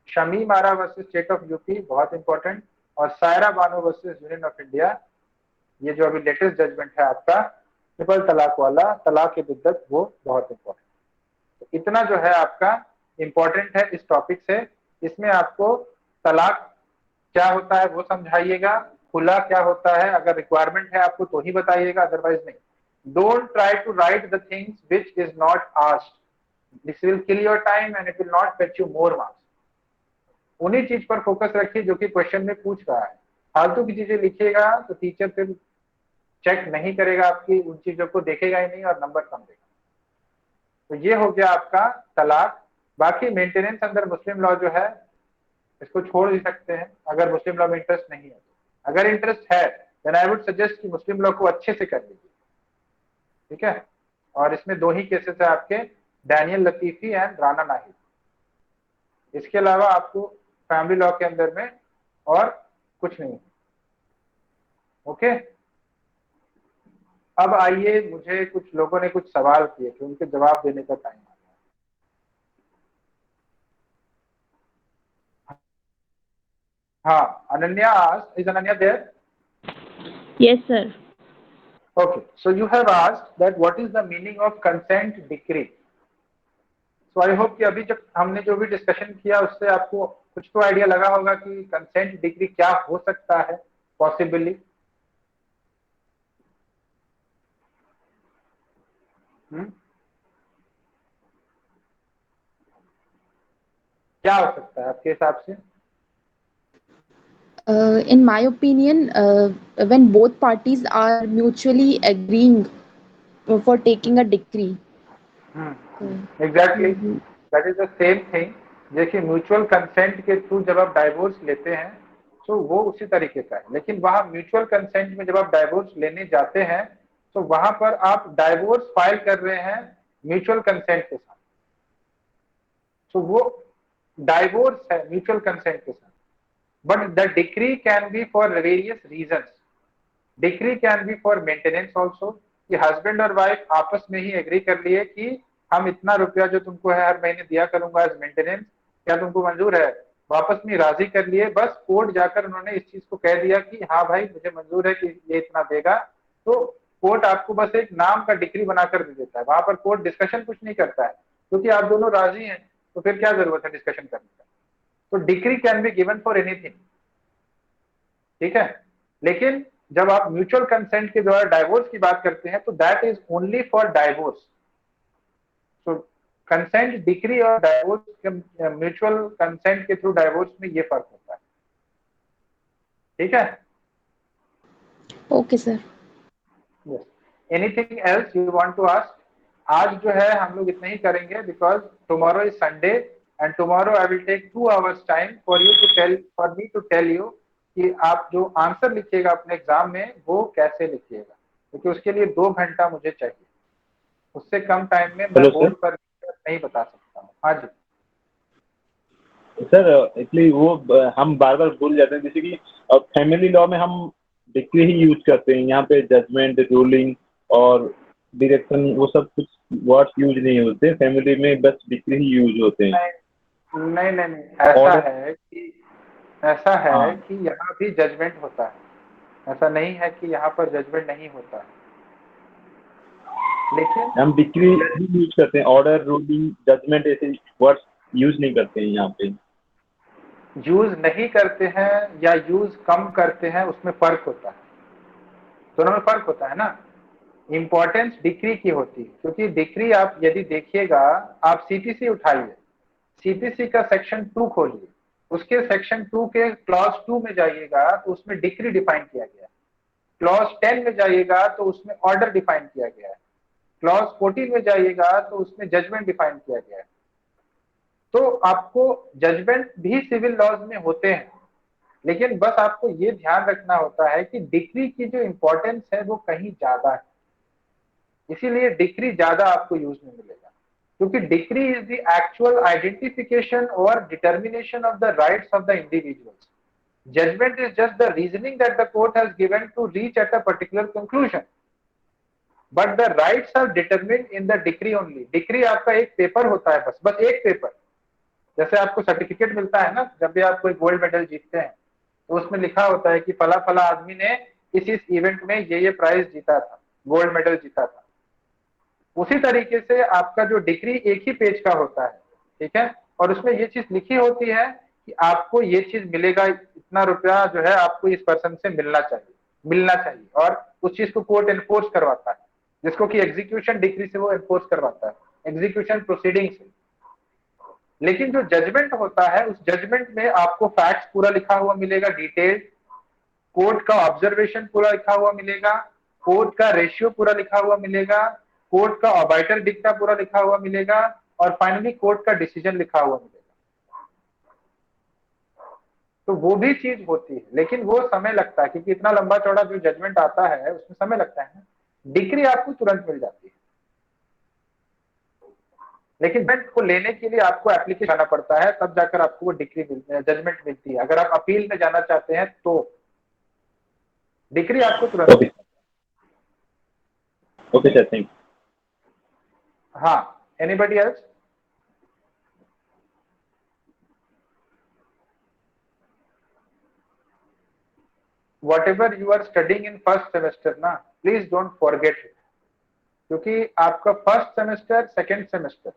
शमी मारा वर्सेस स्टेट ऑफ यूपी, बहुत इंपॉर्टेंट। और Saira Bano versus Union of India, ये जो अभी लेटेस्ट जजमेंट है आपका ट्रिपल तलाक वाला, तलाक की बिद्दत, वो बहुत इंपॉर्टेंट। तो इतना जो है आपका इंपॉर्टेंट है इस टॉपिक से। इसमें आपको तलाक क्या होता है वो समझाइएगा, खुला क्या होता है, अगर रिक्वायरमेंट है आपको तो ही बताइएगा, अदरवाइज नहीं। Don't try to write the things which is not asked, this will kill your time and it will not fetch you more marks. उन्हीं चीज पर फोकस रखिए जो कि क्वेश्चन में पूछ रहा है। फालतू की चीजें लिखिएगा तो टीचर फिर चेक नहीं करेगा आपकी, उन चीजों को देखेगा ही नहीं और नंबर कम देगा। तो ये हो गया आपका तलाक। बाकी मेंटेनेंस अंदर मुस्लिम लॉ जो है, इसको छोड़ भी सकते हैं अगर मुस्लिम लॉ में इंटरेस्ट नहीं है तो। अगर इंटरेस्ट है देन आई वुड सजेस्ट कि मुस्लिम लॉ को अच्छे से कर लीजिए, ठीक है। और इसमें दो ही केसेस है आपके, डैनियल लतीफी एंड राना नाहिद। इसके अलावा आपको फैमिली लॉ के अंदर में और कुछ नहीं। ओके, अब आइए, मुझे कुछ लोगों ने कुछ सवाल किए कि उनके जवाब देने का टाइम आ गया। हाँ, Ananya asked, is Ananya there? Yes, sir. Okay, so you have asked that what is the meaning of consent decree. So I hope कि अभी जब हमने जो भी डिस्कशन किया उससे आपको कुछ तो आइडिया लगा होगा कि कंसेंट डिग्री क्या हो सकता है पॉसिबली। क्या हो सकता है आपके हिसाब से? In my opinion, when both parties are mutually agreeing for taking a decree. Exactly, that is the same thing. देखिए म्यूचुअल कंसेंट के थ्रू जब आप डाइवोर्स लेते हैं तो वो उसी तरीके का है, लेकिन वहां म्यूचुअल कंसेंट में जब आप डाइवोर्स लेने जाते हैं तो वहां पर आप डाइवोर्स फाइल कर रहे हैं म्यूचुअल कंसेंट के साथ। तो वो डाइवोर्स है म्यूचुअल कंसेंट के साथ। But the decree can be for various reasons. Decree can be for maintenance also, कि हस्बैंड और वाइफ आपस में ही एग्री कर लिए कि हम इतना रुपया जो तुमको है हर महीने दिया करूंगा एज मेंटेनेंस, क्या तुमको मंजूर है? वापस में राजी कर लिए, बस कोर्ट जाकर उन्होंने इस चीज को कह दिया कि हाँ भाई मुझे मंजूर है कि ये इतना देगा, तो कोर्ट आपको बस एक नाम का डिक्री बनाकर दे देता है। वहां पर कोर्ट डिस्कशन कुछ नहीं करता है, क्योंकि आप दोनों राजी हैं, तो फिर क्या जरूरत है डिस्कशन करने का। तो decree can be given for anything, ठीक है। लेकिन जब आप म्यूचुअल कंसेंट के द्वारा डाइवोर्स की बात करते हैं तो that is only for divorce. तो कंसेंट डिक्री और डाइवोर्स, म्यूचुअल कंसेंट के थ्रू डाइवोर्स में ये फर्क होता है, ठीक है। Okay sir. Anything else you want to ask? आज जो है हम लोग इतना ही करेंगे, because tomorrow is Sunday and tomorrow I will take 2 hours time for you to tell, for me to tell you कि आप जो आंसर लिखिएगा अपने एग्जाम में वो कैसे लिखिएगा, क्योंकि उसके लिए 2 घंटा मुझे चाहिए। उससे कम टाइम में मैं हेलो बोर्ड सर। पर नहीं बता सकता हूँ। हाँ जी। सर एक्चुअली वो हम बार बार भूल जाते हैं, जैसे कि फैमिली लॉ में हम डिक्री ही यूज करते हैं, यहाँ पे जजमेंट, रूलिंग और डायरेक्शन वो सब कुछ वर्ड्स यूज नहीं होते, फैमिली में बस डिक्री ही यूज होते हैं। नहीं नहीं नहीं नहीं, ऐसा ऑर्डर। है कि, ऐसा है हाँ, कि यहाँ भी जजमेंट होता है, ऐसा नहीं है कि यहाँ पर जजमेंट नहीं होता है, लेकिन हम डिक्री ही यूज करते हैं, ऑर्डर, रूलिंग, जजमेंट ऐसे वर्ड्स यूज नहीं करते हैं यहाँ पे। यूज नहीं करते हैं या यूज कम करते हैं उसमें फर्क होता है, दोनों में फर्क होता है ना। इंपॉर्टेंस डिक्री की होती है, क्योंकि डिक्री आप यदि देखिएगा, आप सीपीसी उठाइए, सीपीसी का सेक्शन 2 खोलिए, उसके सेक्शन 2 के क्लॉज 2 में जाइएगा तो उसमें डिक्री डिफाइन किया गया है। क्लॉज 10 में जाइएगा तो उसमें ऑर्डर डिफाइन किया गया है। क्लॉज 14 में जाइएगा तो उसमें जजमेंट डिफाइन किया गया है। तो आपको जजमेंट भी सिविल लॉज में होते हैं, लेकिन बस आपको ये ध्यान रखना होता है कि डिक्री की जो इंपॉर्टेंस है वो कहीं ज्यादा है, इसीलिए डिक्री ज्यादा आपको यूज में मिलेगा, क्योंकि decree is the actual identification और determination of the rights of the individuals. Judgement is just the reasoning that the court has given to reach at a particular conclusion, but the rights are determined in the decree only. Decree आपका एक paper होता है, बस बस एक paper. जैसे आपको certificate मिलता है ना, जब भी आप कोई गोल्ड मेडल जीतते हैं तो उसमें लिखा होता है कि फला फला आदमी ने इस इवेंट में ये प्राइज जीता था, गोल्ड मेडल जीता था। उसी तरीके से आपका जो डिग्री एक ही पेज का होता है, ठीक है, और उसमें ये चीज लिखी होती है कि आपको ये चीज मिलेगा, इतना रुपया जो है आपको इस पर्सन से मिलना चाहिए, मिलना चाहिए, और उस चीज को कोर्ट एनफोर्स करवाता है, जिसको कि एग्जीक्यूशन डिग्री से वो एनफोर्स करवाता है, एग्जीक्यूशन प्रोसीडिंग से। लेकिन जो जजमेंट होता है, उस जजमेंट में आपको फैक्ट्स पूरा लिखा हुआ मिलेगा, डिटेल्ड, कोर्ट का ऑब्जर्वेशन पूरा लिखा हुआ मिलेगा, कोर्ट का रेशियो पूरा लिखा हुआ मिलेगा, कोर्ट का ऑबाइटर डिक्टा पूरा लिखा हुआ मिलेगा, और फाइनली कोर्ट का डिसीजन लिखा हुआ मिलेगा। तो वो भी चीज होती है, लेकिन वो समय लगता है, क्योंकि इतना लंबा चौड़ा जो जजमेंट आता है उसमें समय लगता है ना। डिग्री आपको तुरंत मिल जाती है, लेकिन जजमेंट को लेने के लिए आपको एप्लीकेशन जाना पड़ता है, तब जाकर आपको वो डिग्री मिलती है, जजमेंट मिलती है। अगर आप अपील में जाना चाहते हैं तो डिग्री आपको तुरंत ओके। मिलती ओके सर, थैंक है। हाँ, anybody else? whatever you are studying in first semester ना, please don't forget it, क्योंकि आपका फर्स्ट सेमेस्टर, सेकेंड सेमेस्टर,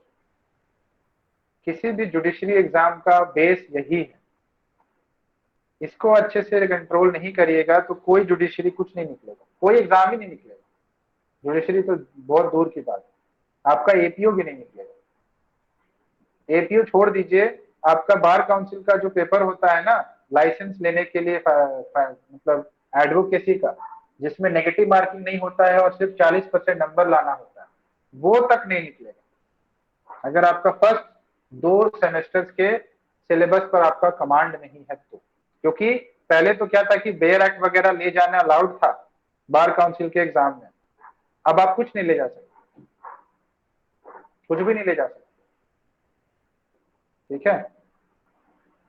किसी भी जुडिशरी एग्जाम का बेस यही है। इसको अच्छे से कंट्रोल नहीं करिएगा तो कोई जुडिशरी कुछ नहीं निकलेगा, कोई एग्जाम ही नहीं निकलेगा। जुडिशरी तो बहुत दूर की बात है, आपका एपीओ भी नहीं निकलेगा। एपीओ छोड़ दीजिए, आपका बार काउंसिल का जो पेपर होता है ना, लाइसेंस लेने के लिए मतलब एडवोकेसी का, जिसमें नेगेटिव मार्किंग नहीं होता है और सिर्फ 40% नंबर लाना होता है, वो तक नहीं निकलेगा अगर आपका फर्स्ट 2 सेमेस्टर्स के सिलेबस पर आपका कमांड नहीं है तो। क्योंकि पहले तो क्या था कि बेयर एक्ट वगैरह ले जाना अलाउड था बार काउंसिल के एग्जाम में, अब आप कुछ नहीं ले जा सकते, कुछ भी नहीं ले जा सकते, ठीक है।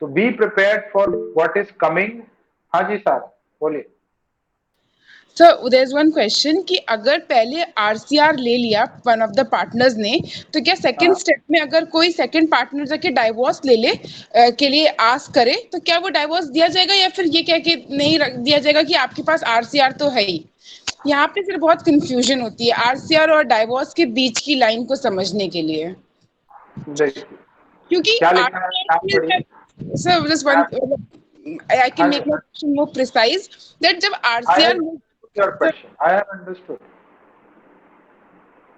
तो be prepared for what is coming. हाँ जी सर, बोलिए। So there's one question कि अगर पहले आरसीआर ले लिया वन ऑफ द पार्टनर्स ने, तो क्या सेकंड स्टेप में अगर कोई सेकंड पार्टनर जाके डाइवोर्स ले ले के लिए आस्क करे, तो क्या वो डाइवोर्स दिया जाएगा, या फिर ये कह के नहीं दिया जाएगा कि आपके पास आरसीआर तो है ही? यहाँ पे फिर बहुत कंफ्यूजन होती है आरसीआर और डाइवोर्स के बीच की लाइन को समझने के लिए, देखिए क्योंकि क्या लिखा है, आप पढ़िए। Sir just one, I can हाँ make my जी, question more precise that जब I RCR, have your question. I have understood.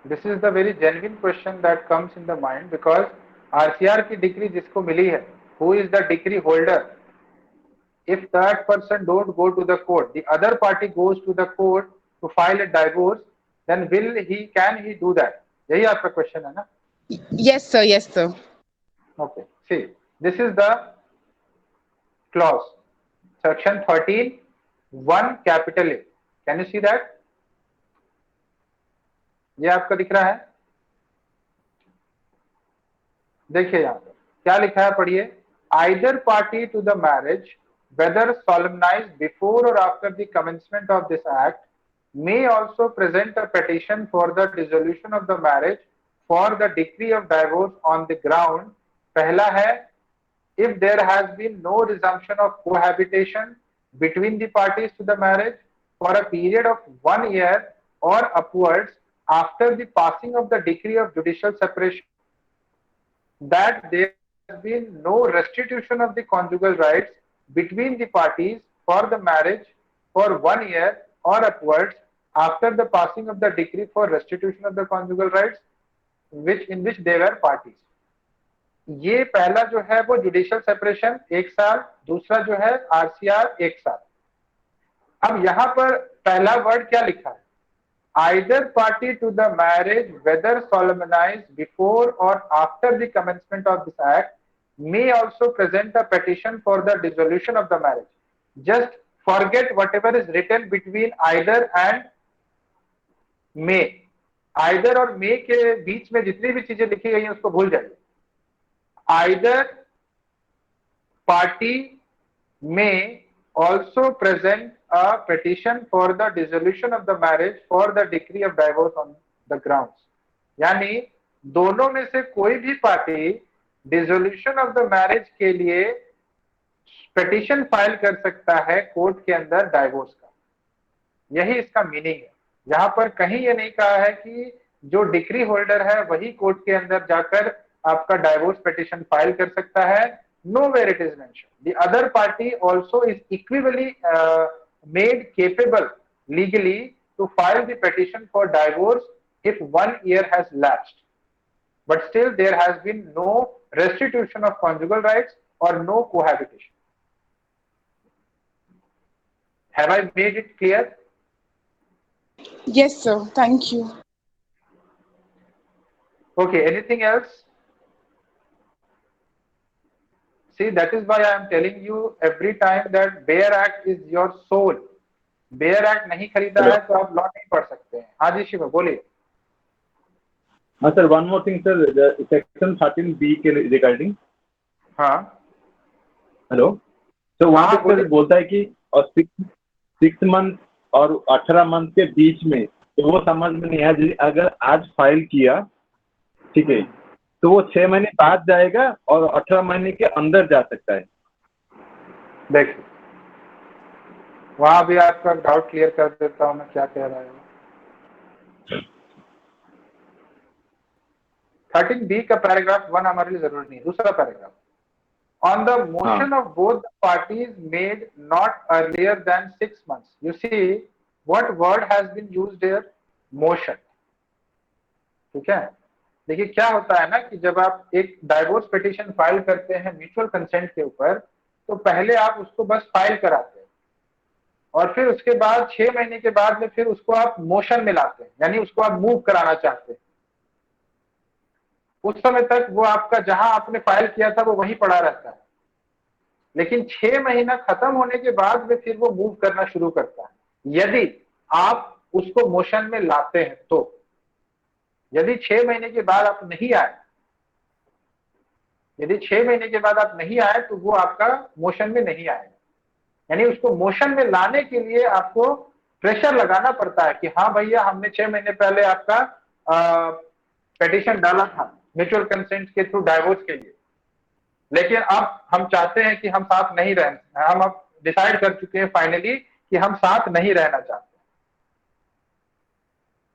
This is the very genuine question that comes in the mind because RCR की degree जिसको मिली है, who is the decree holder? If that person don't go to the court, the other party goes to the court to file a divorce, then can he do that? यही आपका question है ना? yes sir, yes sir. Okay. See, this is the clause, section 13, 1 capital A. Can you see that? ये आपका दिख रहा है? देखिए यहाँ पर क्या लिखा है, पढ़िए। Either party to the marriage, whether solemnized before or after the commencement of this act, may also present a petition for the dissolution of the marriage for the decree of divorce on the ground, पहला है, if there has been no resumption of cohabitation between the parties to the marriage for a period of 1 year or upwards after the passing of the decree of judicial separation, that there has been no restitution of the conjugal rights between the parties for the marriage for 1 year or upwards after the passing of the decree for restitution of the conjugal rights in which they were parties. ये पहला जो है वो judicial separation 1 साल, दूसरा जो है RCR 1 साल। अब यहाँ पर पहला वर्ड क्या लिखा है, either party to the marriage, whether solemnized before or after the commencement of this act, may also present a petition for the dissolution of the marriage. Just forget whatever is written between either and may. either और may के बीच में जितनी भी चीजें लिखी गई हैं उसको भूल जाइए। either party may also present a petition for the dissolution of the marriage for the decree of divorce on the grounds, यानी दोनों में से कोई भी party dissolution of the marriage के लिए पिटीशन फाइल कर सकता है कोर्ट के अंदर डाइवोर्स का। यही इसका मीनिंग है। यहाँ पर कहीं ये नहीं कहा है कि जो डिक्री होल्डर है वही कोर्ट के अंदर जाकर आपका डाइवोर्स पिटीशन फाइल कर सकता है। Nowhere it is mentioned. The other party also is equally made capable legally to file the petition for divorce if 1 year has lapsed. But still there has been no restitution of conjugal rights or no cohabitation. Have I made it clear? Yes sir, thank you. Okay, anything else? See, that is why I am telling you every time that Bayer Act is your soul. Bayer Act नहीं खरीदा है तो आप law नहीं पढ़ सकते हैं। हाँ जी शिव बोलिए। हाँ sir, one more thing sir, section 13B के रिगार्डिंग। हाँ हेलो, तो वहाँ पे सर बोलता है कि और 6 मंथ और 18 मंथ के बीच में, तो वो समझ में नहीं आया। अगर आज फाइल किया, ठीक है, तो वो 6 महीने बाद जाएगा और 18 महीने के अंदर जा सकता है। देखिए वहां भी आपका डाउट क्लियर कर देता हूं मैं क्या कह रहा हूँ। 13B का पैराग्राफ 1 हमारे लिए जरूरी नहीं। दूसरा paragraph, on the motion of both the parties made not earlier than 6 months. You see what word has been used here? Motion. ठीक है, देखिए क्या होता है ना कि जब आप एक डाइवोर्स पिटीशन फाइल करते हैं म्यूचुअल कंसेंट के ऊपर, तो पहले आप उसको बस फाइल कराते हैं और फिर उसके बाद 6 महीने के बाद में फिर उसको आप मोशन में लाते हैं, यानी उसको आप मूव कराना चाहते हैं। उस समय तक वो आपका जहां आपने फाइल किया था वो वहीं पड़ा रहता है, लेकिन 6 महीना खत्म होने के बाद में फिर वो मूव करना शुरू करता है यदि आप उसको मोशन में लाते हैं। तो यदि 6 महीने के बाद आप नहीं आए, यदि 6 महीने के बाद आप नहीं आए तो वो आपका मोशन में नहीं आएगा, यानी उसको मोशन में लाने के लिए आपको प्रेशर लगाना पड़ता है कि हाँ भैया हमने 6 महीने पहले आपका पिटीशन डाला था म्यूचुअल कंसेंट के थ्रू डाइवोर्स के लिए, लेकिन अब हम चाहते हैं कि हम साथ नहीं रहें, हम अब डिसाइड कर चुके हैं फाइनली कि हम साथ नहीं रहना चाहते,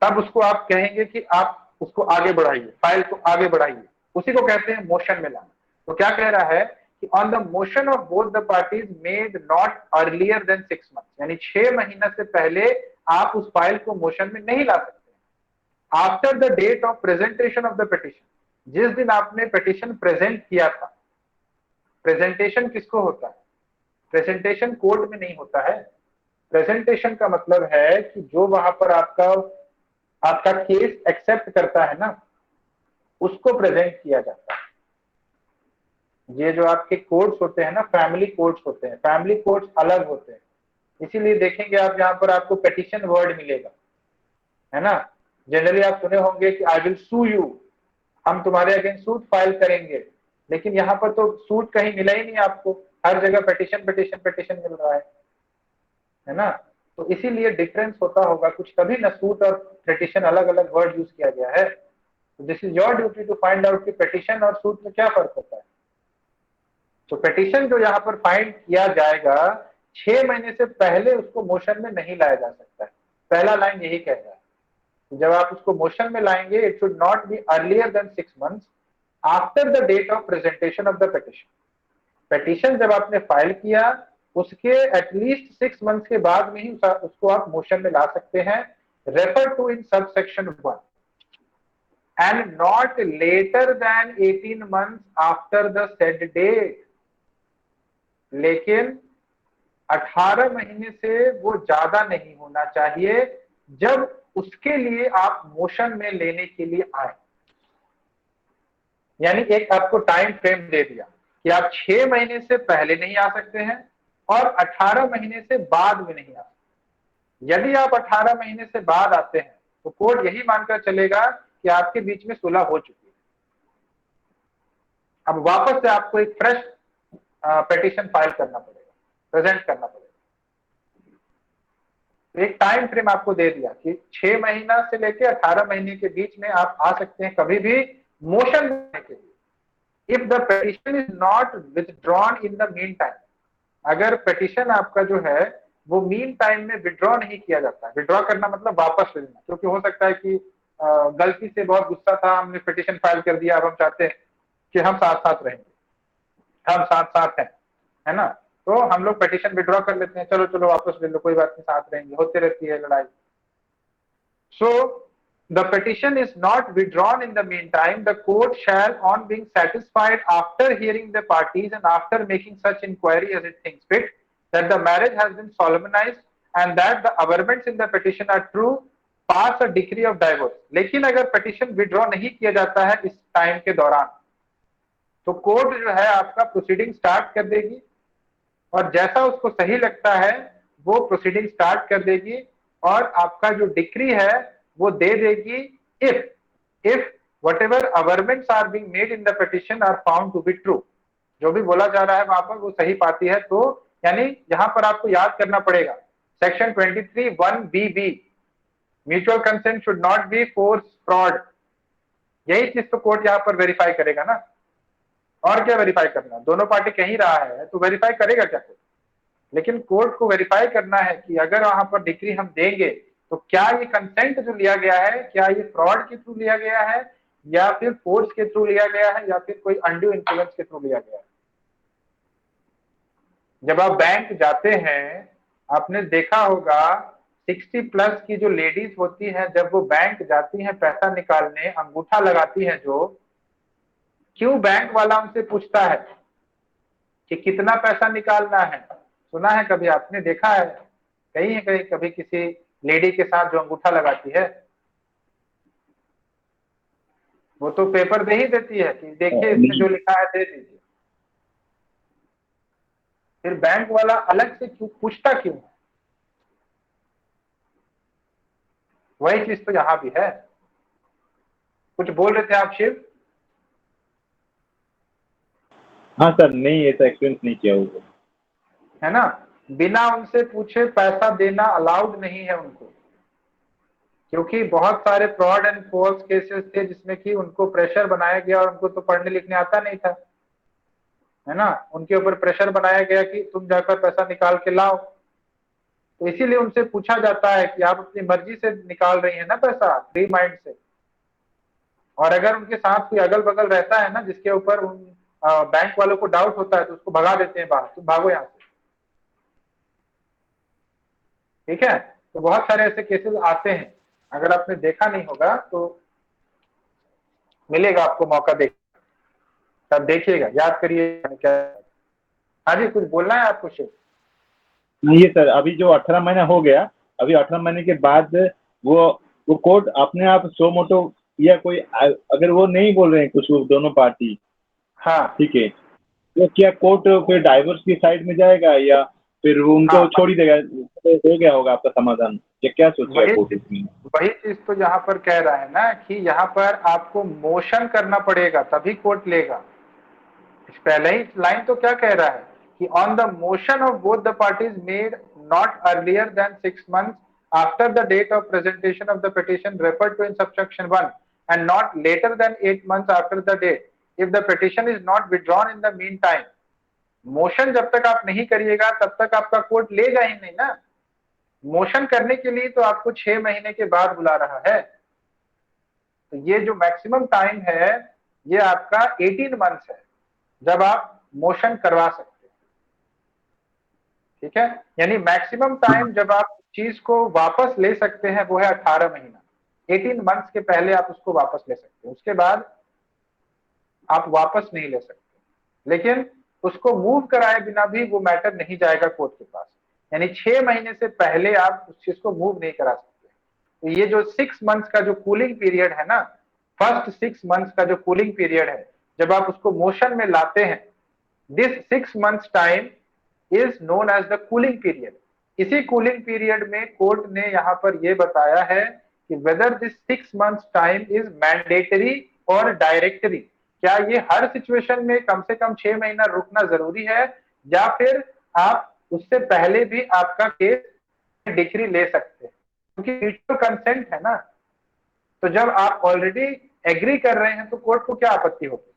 तब उसको आप कहेंगे कि आप उसको आगे बढ़ाइए, फाइल को आगे बढ़ाइए, उसी को कहते हैं मोशन में लाना। तो क्या कह रहा है कि on the motion of both the parties made not earlier than 6 months, यानी 6 महीना से पहले आप उस फाइल को मोशन में नहीं ला सकते। After the date of presentation of the petition, जिस दिन आपने पिटिशन प्रेजेंट किया था, प्रेजेंटेशन किसको होता है? प्रेजेंटेशन कोर्ट में नहीं होता है। प्रेजेंटेशन का मतलब है कि जो वहां पर आपका केस एक्सेप्ट करता है ना, उसको प्रेजेंट किया जाता है। ये जो आपके कोर्ट्स होते हैं ना, फैमिली कोर्ट्स होते हैं, फैमिली कोर्ट्स अलग होते हैं, इसीलिए देखेंगे आप यहाँ पर आपको पिटिशन वर्ड मिलेगा, है ना। जनरली आप सुने होंगे कि आई विल सू यू, हम तुम्हारे अगेंस्ट सूट फाइल करेंगे, लेकिन यहाँ पर तो सूट कहीं मिला ही नहीं आपको, हर जगह पिटिशन पिटिशन पिटिशन मिल रहा है ना। तो इसीलिए डिफरेंस होता होगा कुछ, कभी ना सूट और पिटिशन अलग अलग वर्ड यूज किया गया है। This is your duty to find out कि पिटिशन और सूट में क्या फर्क होता है। तो पिटिशन जो यहाँ पर फाइंड किया जाएगा, 6 महीने से पहले उसको मोशन में नहीं लाया जा सकता है। पहला लाइन यही कह रहा है, जब आप उसको मोशन में लाएंगे, it should not be earlier than 6 months after the date of presentation of the petition. Petition जब आपने फाइल किया, उसके एटलीस्ट 6 months के बाद में ही उसको आप मोशन में ला सकते हैं। Refer to in sub section 1 and not later than 18 months after the said date. लेकिन 18 महीने से वो ज्यादा नहीं होना चाहिए जब उसके लिए आप मोशन में लेने के लिए आए। यानी एक आपको टाइम फ्रेम दे दिया कि आप 6 महीने से पहले नहीं आ सकते हैं और 18 महीने से बाद में नहीं आ सकते। यदि आप 18 महीने से बाद आते हैं तो कोर्ट यही मानकर चलेगा कि आपके बीच में सुलह हो चुकी है। अब वापस से आपको एक फ्रेश पिटीशन फाइल करना पड़ेगा, प्रेजेंट करना पड़ेगा। एक टाइम फ्रेम आपको दे दिया कि 6 महीना से लेकर 18 महीने के बीच में आप आ सकते हैं कभी भी मोशन के लिए। If the petition is not withdrawn in the mean time, अगर पिटीशन आपका जो है वो मीन टाइम में विड्रॉ नहीं किया जाता है, विड्रॉ करना मतलब वापस ले लेना, क्योंकि हो सकता है कि गलती से बहुत गुस्सा था, हमने पिटीशन फाइल कर दिया, अब हम चाहते हैं कि हम साथ साथ रहेंगे, हम साथ साथ हैं, है ना। तो हम लोग पिटीशन विड्रॉ कर लेते हैं, चलो चलो वापस ले लो, कोई बात नहीं, साथ रहेंगे, होते रहती है लड़ाई। सो the petition is not withdrawn in the meantime, the court shall, on being satisfied after hearing the parties and after making such inquiry as it thinks fit, that the marriage has been solemnized and that the averments in the petition are true, pass a decree of divorce। लेकिन अगर petition withdraw नहीं किया जाता है इस time के दौरान, तो कोर्ट जो है आपका प्रोसीडिंग स्टार्ट कर देगी और जैसा उसको सही लगता है वो प्रोसीडिंग स्टार्ट कर देगी और आपका जो डिक्री है वो दे देगी if whatever averments are being made in the petition are found to be true। जो भी बोला जा रहा है वहां पर वो सही पाती है। तो यानी यहाँ पर आपको याद करना पड़ेगा section 23(1)(b)(b), mutual consent should not B force fraud. यही चीज तो कोर्ट यहाँ पर वेरीफाई करेगा ना, और क्या वेरीफाई करना, दोनों पार्टी कहीं रहा है तो वेरीफाई करेगा क्या कोर्ट। लेकिन कोर्ट को वेरीफाई करना है कि अगर वहां पर डिक्री हम देंगे तो क्या ये कंसेंट जो लिया गया है, क्या ये फ्रॉड के थ्रू लिया गया है या फिर फोर्स के थ्रू लिया गया है या फिर कोई अनड्यू इन्फ्लुएंस के थ्रू लिया गया है। जब आप बैंक जाते हैं, आपने देखा होगा 60+ की जो लेडीज होती हैं, जब वो बैंक जाती हैं पैसा निकालने, अंगूठा लगाती हैं जो, क्यों बैंक वाला उनसे पूछता है कि कितना पैसा निकालना है। सुना है कभी, आपने देखा है कहीं है कहीं कभी किसी लेडी के साथ जो अंगूठा लगाती है? वो तो पेपर दे ही देती है कि देखिए इसमें जो लिखा है दे दीजिए। फिर बैंक वाला अलग से क्यों पूछता, क्यों? वही चीज तो यहाँ भी है। कुछ बोल रहे थे आप शिव? हाँ सर, नहीं ऐसा एक्सपीरियंस नहीं किया होगा, है ना। बिना उनसे पूछे पैसा देना अलाउड नहीं है उनको, क्योंकि बहुत सारे फ्रॉड एंड फॉल्स केसेस थे जिसमें कि उनको प्रेशर बनाया गया और उनको तो पढ़ने लिखने आता नहीं था, है ना। उनके ऊपर प्रेशर बनाया गया कि तुम जाकर पैसा निकाल के लाओ। तो इसीलिए उनसे पूछा जाता है कि आप अपनी मर्जी से निकाल रही हैं ना पैसा, फ्री माइंड से। और अगर उनके साथ कोई अगल बगल रहता है ना जिसके ऊपर उन बैंक वालों को डाउट होता है, तो उसको भगा देते हैं बाहर, तुम भागो यहाँ से, ठीक है। तो बहुत सारे ऐसे केसेस आते हैं, अगर आपने देखा नहीं होगा तो मिलेगा आपको मौका, देख तब देखिएगा, याद करिए क्या। हाँ जी, कुछ बोलना है आपको शेख? नहीं सर, अभी जो 18 महीना हो गया, अभी 18 महीने के बाद वो वो कोर्ट अपने आप सो मोटो या कोई अगर वो नहीं बोल रहे हैं कुछ, वो दोनों पार्टी, हाँ ठीक है, तो क्या कोर्ट फिर डाइवोर्स की साइड में जाएगा या फिर वो हाँ, उनको छोड़ ही देगा? तो हो गया होगा आपका समाधान, या क्या सोच रहा है वही कोर्ट इसमें? वही चीज तो यहाँ पर कह रहा है ना कि यहाँ पर आपको मोशन करना पड़ेगा तभी कोर्ट लेगा। पहले ही लाइन तो क्या कह रहा है कि on the motion of both the parties made not earlier than 6 months after the date of presentation of the petition referred to in subsection 1 and not later than 8 months after the date if the petition is not withdrawn in the meantime. Motion जब तक आप नहीं करिएगा तब तक आपका court लेगा ही नहीं ना। मोशन करने के लिए तो आपको 6 महीने के बाद बुला रहा है। तो ये जो मैक्सिमम टाइम है ये आपका 18 months है जब आप मोशन करवा सकते हैं, ठीक है। यानी मैक्सिमम टाइम जब आप चीज को वापस ले सकते हैं वो है 18 महीना। 18 months के पहले आप उसको वापस ले सकते हैं, उसके बाद आप वापस नहीं ले सकते। लेकिन उसको मूव कराए बिना भी वो मैटर नहीं जाएगा कोर्ट के पास, यानी 6 महीने से पहले आप उस चीज को मूव नहीं करा सकते। तो ये जो 6 months का जो कूलिंग पीरियड है ना, फर्स्ट 6 months का जो कूलिंग पीरियड है, जब आप उसको मोशन में लाते हैं, this 6 months time is known as the cooling period. इसी कूलिंग पीरियड में कोर्ट ने यहाँ पर यह बताया है कि whether this 6 months time is mandatory और डायरेक्टरी, क्या ये हर सिचुएशन में कम से कम 6 महीना रुकना जरूरी है, या फिर आप उससे पहले भी आपका केस डिक्री ले सकते हैं, क्योंकि म्यूचुअल कंसेंट है ना। तो जब आप ऑलरेडी एग्री कर रहे हैं तो कोर्ट को क्या आपत्ति होगी।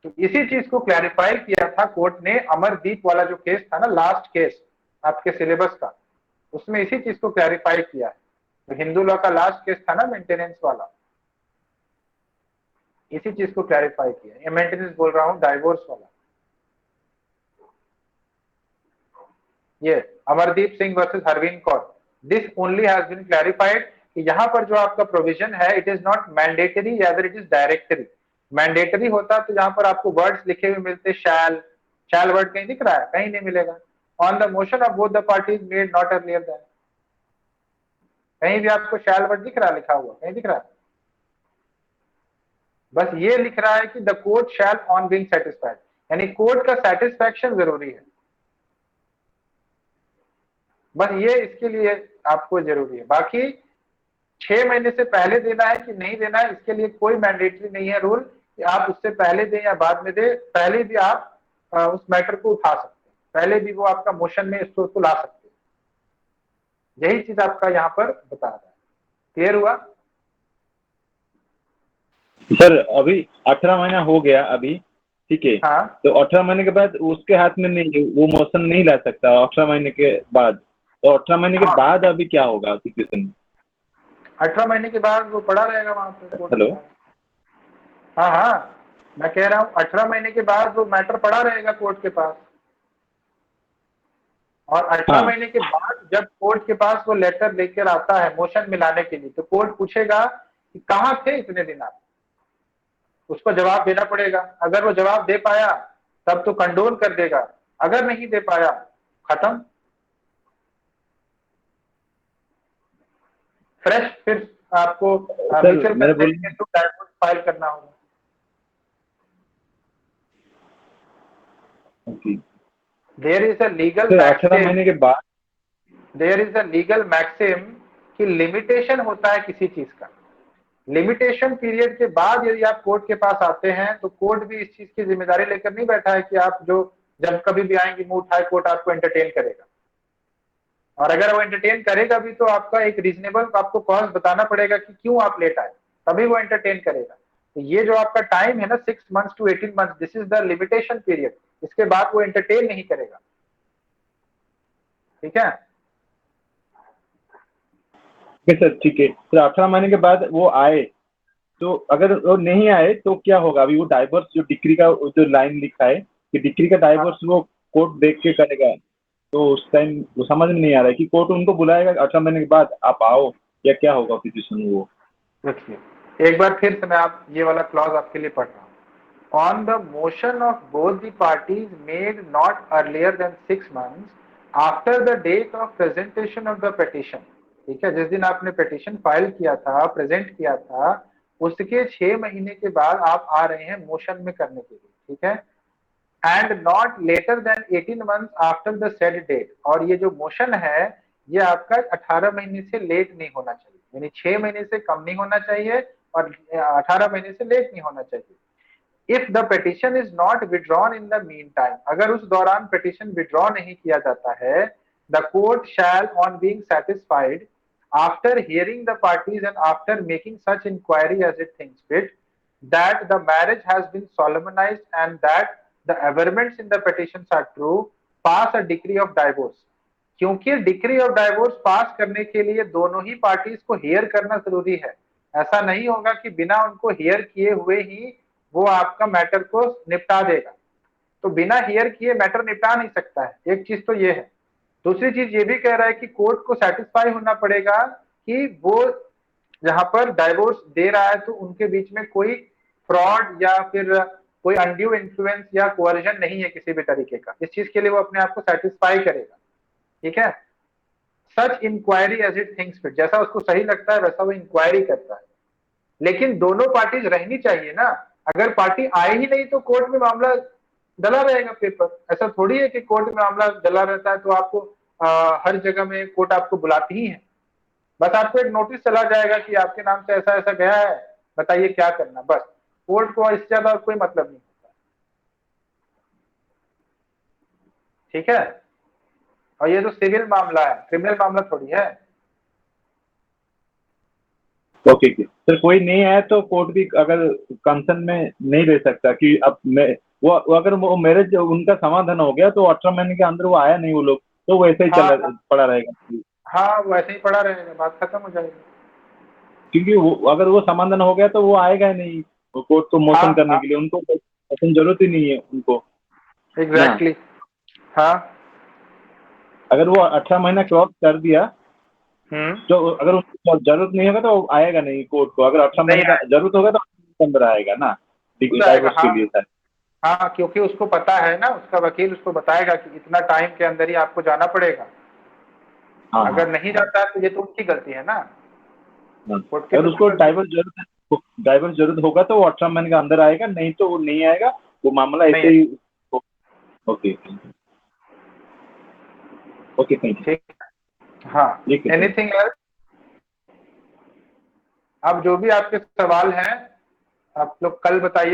तो इसी चीज को क्लैरिफाई किया था कोर्ट ने, अमरदीप वाला जो केस था ना, लास्ट केस आपके सिलेबस का, उसमें इसी चीज को क्लैरिफाई किया है। तो हिंदू लॉ का लास्ट केस था ना मेंटेनेंस वाला, इसी चीज को क्लैरिफाई किया। ये मेंटेनेंस बोल रहा हूं, डाइवोर्स वाला। ये Amardeep Singh versus Harvind Kaur, this only has been clarified कि यहाँ पर जो आपका प्रोविजन है it is not mandatory rather it is directory. Mandatory होता तो यहाँ पर आपको वर्ड्स लिखे हुए मिलते, शैल वर्ड कहीं दिख रहा है? कहीं नहीं मिलेगा। On the motion of both the parties made not earlier than, कहीं भी आपको शैल वर्ड दिख रहा है लिखा हुआ? कहीं दिख रहा है? बस ये लिख रहा है कि the court shell on being satisfied, यानी कोर्ट का सेटिस्फैक्शन जरूरी है। बस ये इसके लिए आपको जरूरी है। बाकी 6 महीने से पहले देना है कि नहीं देना है, इसके लिए कोई मैंडेटरी नहीं है रूल कि आप उससे पहले दें या बाद में दें। पहले भी आप उस मैटर को उठा सकते हैं, पहले भी वो आपका मोशन में इसको ला सकते हैं। यही चीज आपका यहाँ पर बता रहा है। क्लियर हुआ? सर अभी 18 महीना हो गया अभी, ठीक है। हाँ, तो 18 महीने के बाद उसके हाथ में नहीं, वो मोशन नहीं ला सकता 18 महीने के बाद। तो 18 महीने के हाँ। बाद अभी क्या होगा सिचुएशन में? 18 महीने के बाद वो पड़ा रहेगा वहां पे कोर्ट हेलो? के पास। हाँ हाँ, मैं कह रहा हूँ 18 महीने के बाद वो मैटर पड़ा रहेगा कोर्ट के पास। और 18 हाँ। महीने के बाद जब कोर्ट के पास वो लेटर लेकर आता है मोशन मिलाने के लिए, तो कोर्ट पूछेगा कि कहाँ थे इतने दिन आप, उसको जवाब देना पड़ेगा। अगर वो जवाब दे पाया तब तो कंडोन कर देगा, अगर नहीं दे पाया खत्म, फ्रेश फिर आपको म्यूचुअल मैंने बोल कंसेंट के थ्रू डाइवोर्स फाइल करना होगा। There is a legal sir 18 महीने के बाद there is a legal maxim कि लिमिटेशन होता है किसी चीज का। लिमिटेशन पीरियड के बाद यदि आप कोर्ट के पास आते हैं तो कोर्ट भी इस चीज की जिम्मेदारी लेकर नहीं बैठा है कि आप जो जब कभी भी आएंगे मुंह उठाए कोर्ट आपको एंटरटेन करेगा। और अगर वो एंटरटेन करेगा भी तो आपका एक रीजनेबल आपको कॉज बताना पड़ेगा कि क्यों आप लेट आए, तभी वो एंटरटेन करेगा। तो ये जो आपका टाइम है ना 6 months to 18 months, this is the limitation period, इसके बाद वो एंटरटेन नहीं करेगा। ठीक है सर ठीक है सर। 18 महीने के बाद वो आए तो अगर वो नहीं आए तो क्या होगा? अभी वो डाइवोर्स जो डिक्री का जो लाइन लिखा है कि डिक्री का डाइवोर्स वो कोर्ट देख के करेगा, तो उस टाइम वो समझ में नहीं आ रहा है कि कोर्ट उनको बुलाएगा 18 महीने के बाद आप आओ, या क्या होगा सिचुएशन वो? देखिए एक बार फिर से मैं आप ये वाला क्लॉज आपके लिए पढ़ रहा हूँ। On the motion of both the parties made not earlier than 6 months after the date of presentation of the petition, ठीक है, जिस दिन आपने पिटीशन फाइल किया था, प्रेजेंट किया था, उसके 6 महीने के बाद आप आ रहे हैं मोशन में करने के लिए। ठीक है, and not later than 18 months after the said date, और ये जो मोशन है ये आपका 18 महीने से लेट नहीं होना चाहिए, यानी 6 महीने से कम नहीं होना चाहिए और 18 महीने से लेट नहीं होना चाहिए। If the petition is not withdrawn in the meantime, अगर उस दौरान petition withdraw नहीं किया जाता है, the court shall on being satisfied after hearing the parties and after making such inquiry as it thinks fit that the marriage has been solemnized and that the averments in the petitions are true, pass a decree of divorce। क्योंकि decree of divorce पास करने के लिए दोनों ही parties को here करना जरूरी है। ऐसा नहीं होगा कि बिना उनको हियर किए हुए ही वो आपका मैटर को निपटा देगा। तो बिना हियर किए मैटर निपटा नहीं सकता है, एक चीज तो ये है। दूसरी चीज ये भी कह रहा है कि कोर्ट को सेटिस्फाई होना पड़ेगा कि वो जहां पर डाइवोर्स दे रहा है तो उनके बीच में कोई फ्रॉड या फिर कोई अनड्यू इन्फ्लुएंस या कोअर्जन नहीं है किसी भी तरीके का। इस चीज के लिए वो अपने आप को सेटिस्फाई करेगा। ठीक है, such inquiry as it thinks fit, जैसा उसको सही लगता है वैसा वो इंक्वायरी करता है। लेकिन दोनों पार्टीज रहनी चाहिए ना, अगर पार्टी आए ही नहीं तो कोर्ट में मामला डला रहेगा पेपर। ऐसा थोड़ी है कि कोर्ट में मामला डला रहता है तो आपको हर जगह में कोर्ट आपको बुलाती ही है। बस आपको एक नोटिस चला जाएगा कि आपके नाम से ऐसा ऐसा गया है, बताइए क्या करना, बस। कोर्ट को इससे ज्यादा कोई मतलब नहीं होता। ठीक है, और ये तो सिविल मामला है, क्रिमिनल मामला थोड़ी है। ओके सर, कोई नहीं आया तो कोर्ट भी अगर कंसर्न में नहीं रह सकता कि अब मैं वो अगर वो मैरिज उनका समाधान हो गया तो 18 महीने के अंदर वो आया नहीं वो लोग, तो वैसे ही हाँ पड़ा रहेगा। हाँ वैसे ही पड़ा रहेगा, बात खत्म हो जाएगी। क्योंकि वो अगर वो समाधान हो गया तो वो आएगा ही नहीं कोर्ट को मोशन करने हाँ के लिए, उनको मोशन जरूरत ही नहीं है उनको। एग्जैक्टली हाँ। अगर वो 18 महीना क्रॉस कर दिया तो अगर उसको जरूरत नहीं होगा तो आएगा नहीं कोर्ट को। अगर 18 महीने का जरूरत होगा तो अंदर आएगा ना डाइवोर्स के लिए सर। हाँ क्योंकि उसको पता है ना, उसका वकील उसको बताएगा कि इतना टाइम के अंदर ही आपको जाना पड़ेगा। हाँ अगर नहीं जाता है तो ये तो उनकी गलती है ना। अगर उसको डाइवोर्स जरूरत होगा तो वो 18 महीने के अंदर आएगा, नहीं तो वो नहीं आएगा, वो मामला ऐसे ही। Okay okay thank you. हाँ एनीथिंग एल्स? अब जो भी आपके सवाल हैं आप लोग कल बताइए।